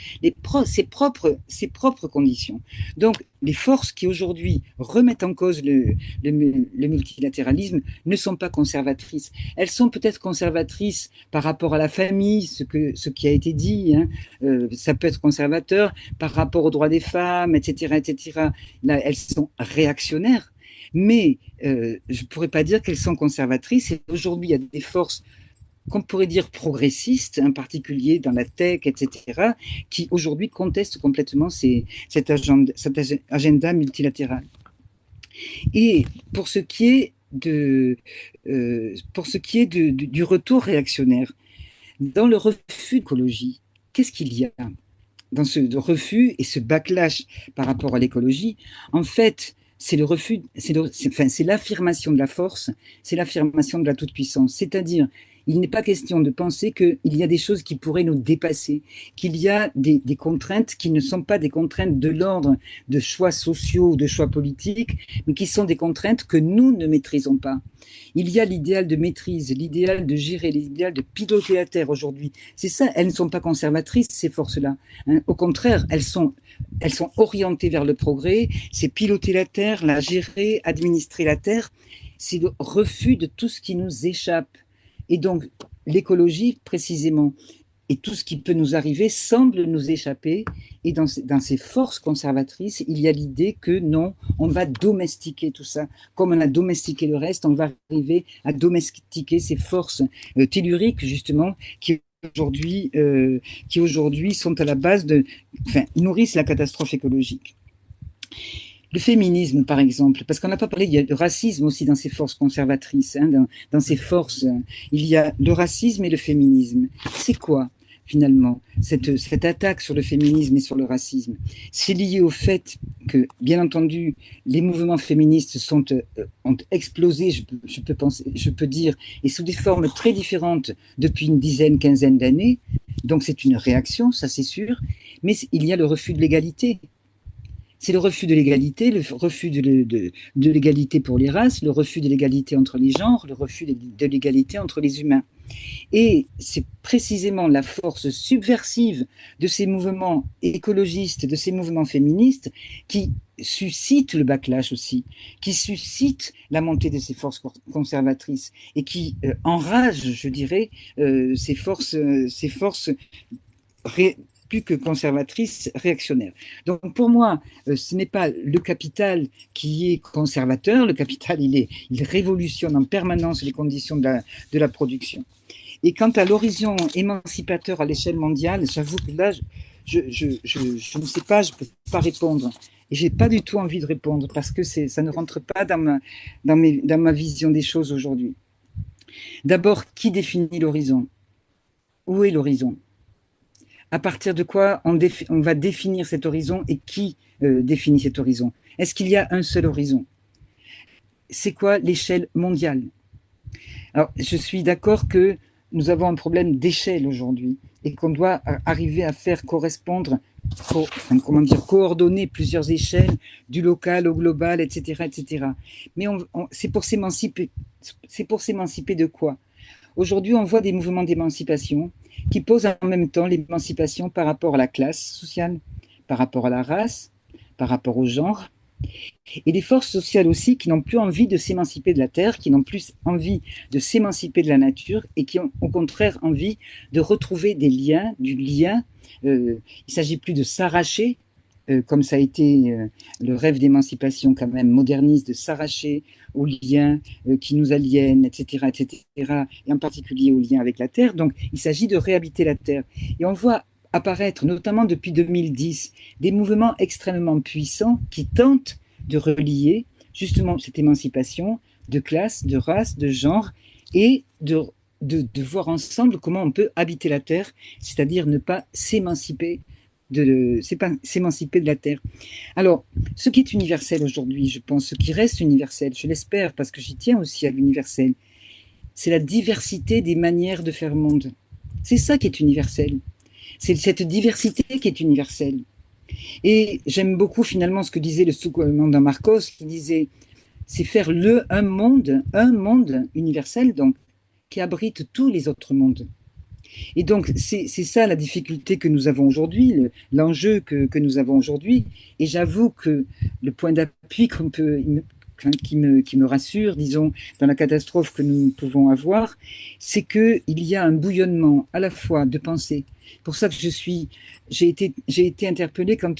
ses propres conditions. Donc les forces qui aujourd'hui remettent en cause le multilatéralisme ne sont pas conservatrices. Elles sont peut-être conservatrices par rapport à la famille, ce qui a été dit, ça peut être conservateur par rapport aux droits des femmes, etc., etc. Là, elles sont réactionnaires, mais je ne pourrais pas dire qu'elles sont conservatrices. Et aujourd'hui, il y a des forces qu'on pourrait dire progressistes, en particulier dans la tech, etc., qui aujourd'hui contestent complètement cet agenda multilatéral. Et pour ce qui est du retour réactionnaire, dans le refus d'écologie, qu'est-ce qu'il y a dans ce refus et ce backlash par rapport à l'écologie? En fait, c'est le refus, c'est l'affirmation de la force, c'est l'affirmation de la toute-puissance, c'est-à-dire il n'est pas question de penser qu'il y a des choses qui pourraient nous dépasser, qu'il y a des contraintes qui ne sont pas des contraintes de l'ordre de choix sociaux ou de choix politiques, mais qui sont des contraintes que nous ne maîtrisons pas. Il y a l'idéal de maîtrise, l'idéal de gérer, l'idéal de piloter la Terre aujourd'hui. C'est ça, elles ne sont pas conservatrices, ces forces-là. Au contraire, elles sont orientées vers le progrès, c'est piloter la Terre, la gérer, administrer la Terre. C'est le refus de tout ce qui nous échappe. Et donc, l'écologie, précisément, et tout ce qui peut nous arriver semble nous échapper. Et dans ces forces conservatrices, il y a l'idée que non, on va domestiquer tout ça. Comme on a domestiqué le reste, on va arriver à domestiquer ces forces telluriques, justement, qui aujourd'hui sont à la base nourrissent la catastrophe écologique. Le féminisme, par exemple, parce qu'on n'a pas parlé, il y a le racisme aussi dans ces forces conservatrices, dans ces forces, il y a le racisme et le féminisme. C'est quoi, finalement, cette attaque sur le féminisme et sur le racisme? C'est lié au fait que, bien entendu, les mouvements féministes ont explosé, je peux dire, et sous des formes très différentes depuis une quinzaine d'années. Donc c'est une réaction, ça c'est sûr, mais il y a le refus de l'égalité. C'est le refus de l'égalité, le refus de l'égalité pour les races, le refus de l'égalité entre les genres, le refus de l'égalité entre les humains. Et c'est précisément la force subversive de ces mouvements écologistes, de ces mouvements féministes, qui suscite le backlash aussi, qui suscite la montée de ces forces conservatrices et qui enrage, je dirais, ces forces plus que conservatrices, réactionnaires. Donc pour moi, ce n'est pas le capital qui est conservateur, le capital il révolutionne en permanence les conditions de la production. Et quant à l'horizon émancipateur à l'échelle mondiale, j'avoue que là, je ne sais pas, je ne peux pas répondre. Et je n'ai pas du tout envie de répondre parce que ça ne rentre pas dans ma vision des choses aujourd'hui. D'abord, qui définit l'horizon? Où est l'horizon? À partir de quoi on va définir cet horizon et qui définit cet horizon? Est-ce qu'il y a un seul horizon? C'est quoi l'échelle mondiale? Alors, je suis d'accord que nous avons un problème d'échelle aujourd'hui et qu'on doit arriver à faire correspondre, coordonner plusieurs échelles, du local au global, etc., etc. Mais c'est pour s'émanciper. C'est pour s'émanciper de quoi? Aujourd'hui, on voit des mouvements d'émancipation qui posent en même temps l'émancipation par rapport à la classe sociale, par rapport à la race, par rapport au genre, et des forces sociales aussi qui n'ont plus envie de s'émanciper de la terre, qui n'ont plus envie de s'émanciper de la nature et qui ont au contraire envie de retrouver du lien. Il ne s'agit plus de s'arracher, comme ça a été le rêve d'émancipation quand même moderniste, de s'arracher aux liens qui nous aliènent, etc., etc., et en particulier aux liens avec la terre. Donc il s'agit de réhabiter la terre. Et on voit apparaître, notamment depuis 2010, des mouvements extrêmement puissants qui tentent de relier justement cette émancipation de classe, de race, de genre, et de voir ensemble comment on peut habiter la terre, c'est-à-dire ne pas s'émanciper de la terre. Alors, ce qui est universel aujourd'hui, je pense, ce qui reste universel, je l'espère, parce que j'y tiens aussi à l'universel, c'est la diversité des manières de faire monde. C'est ça qui est universel. C'est cette diversité qui est universelle. Et j'aime beaucoup finalement ce que disait le sous-commandant Marcos, qui disait, c'est faire un monde universel, donc, qui abrite tous les autres mondes. Et donc, c'est ça la difficulté que nous avons aujourd'hui, l'enjeu que nous avons aujourd'hui. Et j'avoue que le point d'appui qui me rassure, disons, dans la catastrophe que nous pouvons avoir, c'est qu'il y a un bouillonnement à la fois de pensée. Pour ça que j'ai été interpellée quand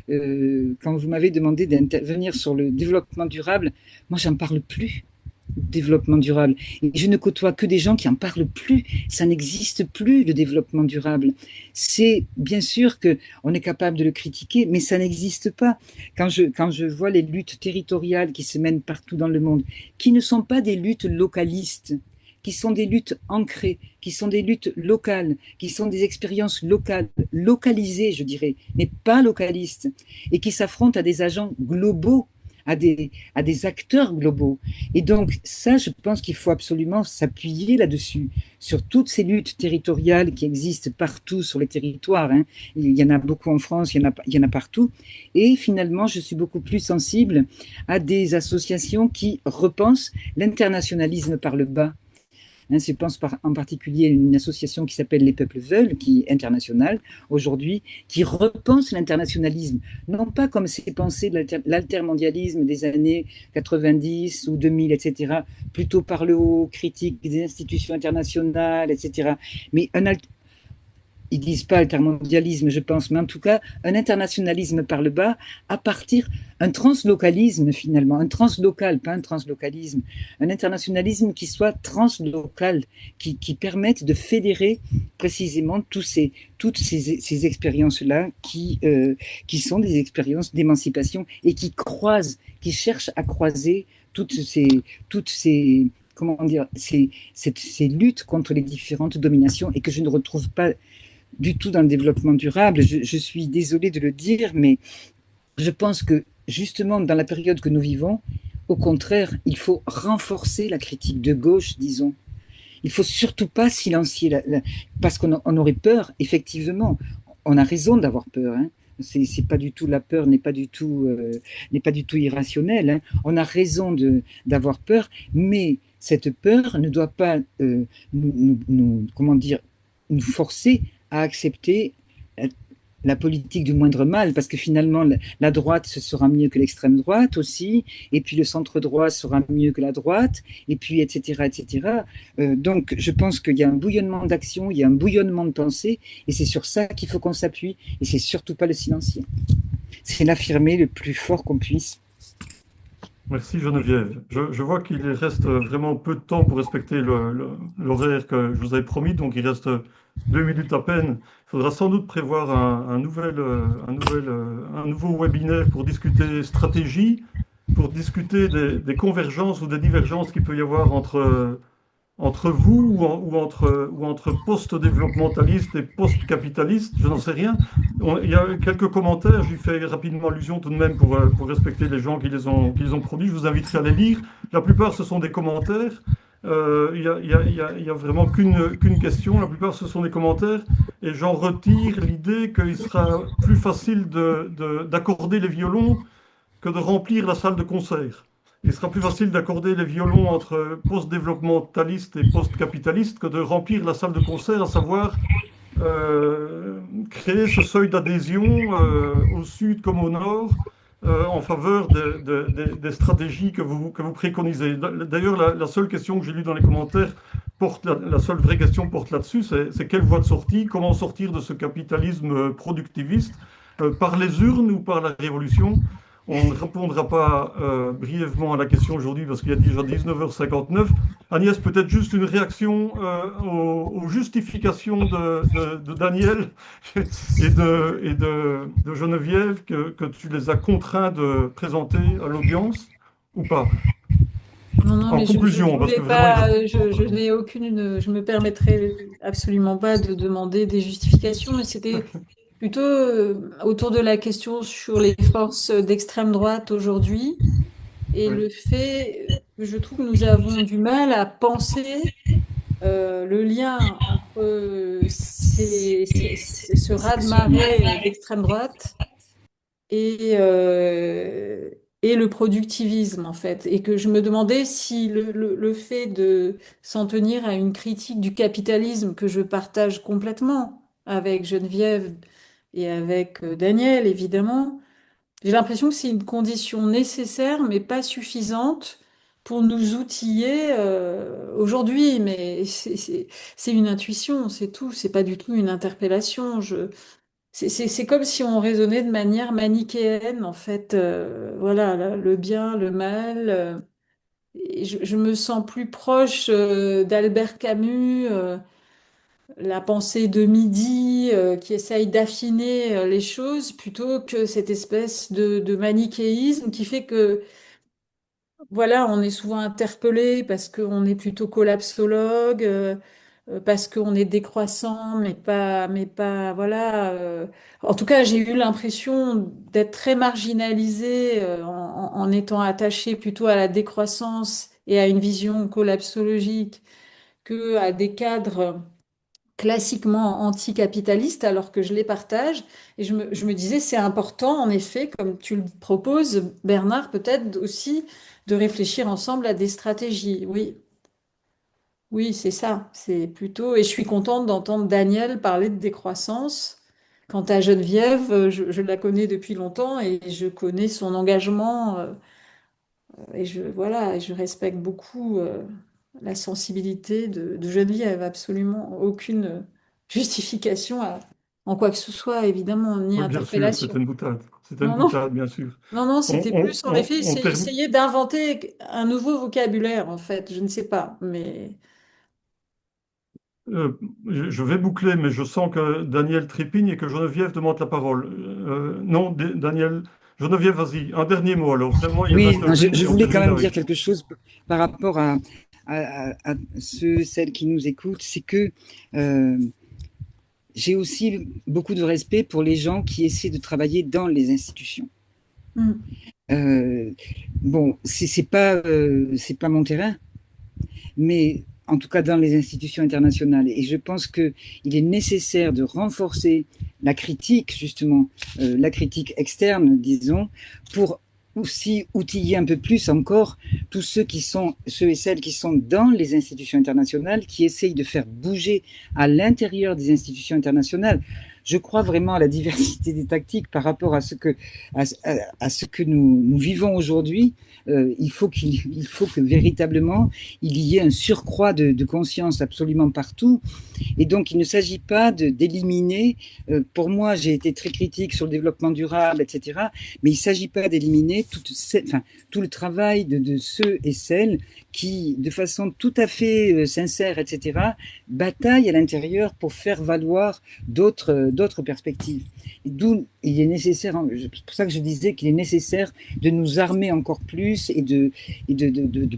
vous m'avez demandé d'intervenir sur le développement durable. Moi, j'en parle plus. Développement durable. Et je ne côtoie que des gens qui en parlent plus. Ça n'existe plus, le développement durable. C'est bien sûr qu'on est capable de le critiquer, mais ça n'existe pas. Quand je vois les luttes territoriales qui se mènent partout dans le monde, qui ne sont pas des luttes localistes, qui sont des luttes ancrées, qui sont des luttes locales, qui sont des expériences locales, localisées, je dirais, mais pas localistes, et qui s'affrontent à des agents globaux, à des acteurs globaux. Et donc, ça, je pense qu'il faut absolument s'appuyer là-dessus, sur toutes ces luttes territoriales qui existent partout sur les territoires. Hein. Il y en a beaucoup en France, il y en a partout. Et finalement, je suis beaucoup plus sensible à des associations qui repensent l'internationalisme par le bas. Je pense en particulier à une association qui s'appelle Les Peuples Veulent, qui est internationale aujourd'hui, qui repense l'internationalisme, non pas comme c'est pensé l'altermondialisme des années 90 ou 2000, etc., plutôt par le haut, critique des institutions internationales, etc., mais ils disent pas altermondialisme, je pense, mais en tout cas, un internationalisme par le bas, à partir un translocalisme finalement, un translocal, pas un translocalisme, un internationalisme qui soit translocal, qui permette de fédérer précisément toutes ces expériences-là qui sont des expériences d'émancipation et qui cherchent à croiser toutes ces comment dire, ces luttes contre les différentes dominations et que je ne retrouve pas du tout dans le développement durable. Je suis désolée de le dire, mais je pense que justement dans la période que nous vivons, au contraire, il faut renforcer la critique de gauche, disons. Il ne faut surtout pas silencier, parce qu'on aurait peur, effectivement. on a raison d'avoir peur. Hein. C'est pas du tout, la peur n'est pas du tout irrationnelle. Hein. On a raison d'avoir peur, mais cette peur ne doit pas comment dire, nous forcer à accepter la politique du moindre mal, parce que finalement, la droite, ce sera mieux que l'extrême droite aussi, et puis le centre droit sera mieux que la droite, et puis etc. etc. Donc, je pense qu'il y a un bouillonnement d'action, il y a un bouillonnement de pensée, et c'est sur ça qu'il faut qu'on s'appuie, et c'est surtout pas le silencier. C'est l'affirmer le plus fort qu'on puisse. Merci Geneviève. Je vois qu'il reste vraiment peu de temps pour respecter l'horaire que je vous avais promis, donc il reste 2 minutes à peine. Il faudra sans doute prévoir un nouveau webinaire pour discuter stratégie, pour discuter des convergences ou des divergences qu'il peut y avoir entre vous ou entre post-développementalistes et post-capitalistes, je n'en sais rien. Il y a quelques commentaires, j'y fais rapidement allusion tout de même pour respecter les gens qui les ont produits. Je vous inviterai à les lire. La plupart, ce sont des commentaires. Il y a vraiment qu'une question. La plupart, ce sont des commentaires. Et j'en retire l'idée qu'il sera plus facile d'accorder les violons que de remplir la salle de concert. Il sera plus facile d'accorder les violons entre post-développementalistes et post-capitalistes que de remplir la salle de concert, à savoir créer ce seuil d'adhésion au sud comme au nord en faveur des stratégies que vous préconisez. D'ailleurs, la seule question que j'ai lue dans les commentaires la seule vraie question porte là-dessus, c'est quelle voie de sortie, comment sortir de ce capitalisme productiviste, par les urnes ou par la révolution. On ne répondra pas brièvement à la question aujourd'hui parce qu'il y a déjà 19h59. Agnès, peut-être juste une réaction aux justifications de Daniel et de Geneviève que tu les as contraints de présenter à l'audience ou pas? Non, En mais conclusion, parce que vraiment, je n'ai aucune, je me permettrai absolument pas de demander des justifications, mais c'était plutôt autour de la question sur les forces d'extrême droite aujourd'hui et oui. le fait que je trouve que nous avons du mal à penser le lien entre ce raz-de-marée d'extrême droite et, euh, et le productivisme, en fait. Et que je me demandais si le fait de s'en tenir à une critique du capitalisme que je partage complètement avec Geneviève et avec Daniel, évidemment, j'ai l'impression que c'est une condition nécessaire, mais pas suffisante pour nous outiller aujourd'hui. Mais c'est une intuition, c'est tout. C'est pas du tout une interpellation. C'est comme si on raisonnait de manière manichéenne, en fait. Voilà, le bien, le mal. Et je me sens plus proche d'Albert Camus, la pensée de midi, qui essaye d'affiner les choses, plutôt que cette espèce de manichéisme qui fait que voilà, on est souvent interpellé parce qu'on est plutôt collapsologue, parce qu'on est décroissant, mais pas, voilà. En tout cas, j'ai eu l'impression d'être très marginalisée en étant attachée plutôt à la décroissance et à une vision collapsologique que à des cadres classiquement anticapitalistes, alors que je les partage. Et je me disais, c'est important, en effet, comme tu le proposes, Bernard, peut-être aussi de réfléchir ensemble à des stratégies. Oui, oui, c'est ça. C'est plutôt. Et je suis contente d'entendre Daniel parler de décroissance. Quant à Geneviève, je la connais depuis longtemps et je connais son engagement. Et voilà, et je respecte beaucoup la sensibilité de Geneviève. Absolument aucune justification en quoi que ce soit, évidemment, ni Oui, bien sûr, c'était interpellation. une boutade. C'était une Non, non, boutade, bien sûr. non, non, On, c'était on, plus en on, effet on termine. essayer d'inventer un nouveau vocabulaire, en fait. Je ne sais pas, mais euh, je vais boucler, mais je sens que Daniel trépigne et que Geneviève demande la parole. Non, Daniel, Geneviève, vas-y. Un dernier mot alors. Vraiment, il Oui, reste non, 2 minutes je et on voulais quand termine même dire avec. quelque chose par rapport à ceux, celles qui nous écoutent, c'est que euh, j'ai aussi beaucoup de respect pour les gens qui essaient de travailler dans les institutions. hmm, Euh, bon, c'est pas mon terrain, mais en tout cas dans les institutions internationales. Et je pense qu'il est nécessaire de renforcer la critique, justement, la critique externe, disons, pour aussi outiller un peu plus encore tous ceux et celles qui sont dans les institutions internationales, qui essayent de faire bouger à l'intérieur des institutions internationales. Je crois vraiment à la diversité des tactiques par rapport à ce que nous vivons aujourd'hui. Il faut que véritablement il y ait un surcroît de conscience absolument partout. Et donc, il ne s'agit pas d'éliminer. Pour moi, j'ai été très critique sur le développement durable, etc. Mais il ne s'agit pas d'éliminer tout le travail de ceux et celles qui, de façon tout à fait sincère, etc., bataillent à l'intérieur pour faire valoir d'autres perspectives. D'où il est nécessaire, c'est pour ça que je disais qu'il est nécessaire de nous armer encore plus et de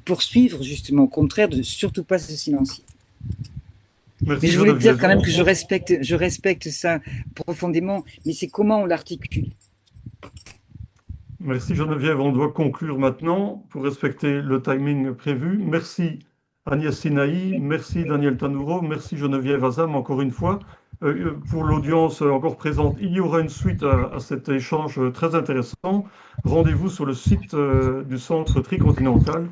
poursuivre, justement, au contraire, de ne surtout pas se silencier. Merci, mais je voulais Geneviève. dire quand même que je respecte ça profondément, mais c'est comment on l'articule. Merci Geneviève, on doit conclure maintenant pour respecter le timing prévu. Merci Agnès Sinaï, merci Daniel Tanouro, merci Geneviève Azam encore une fois. Pour l'audience encore présente, il y aura une suite à cet échange très intéressant. Rendez-vous sur le site du Centre Tricontinental,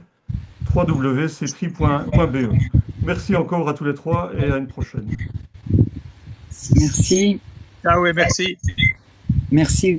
www.cetri.be. Merci encore à tous les trois et à une prochaine. Merci. Ah oui, merci. Merci.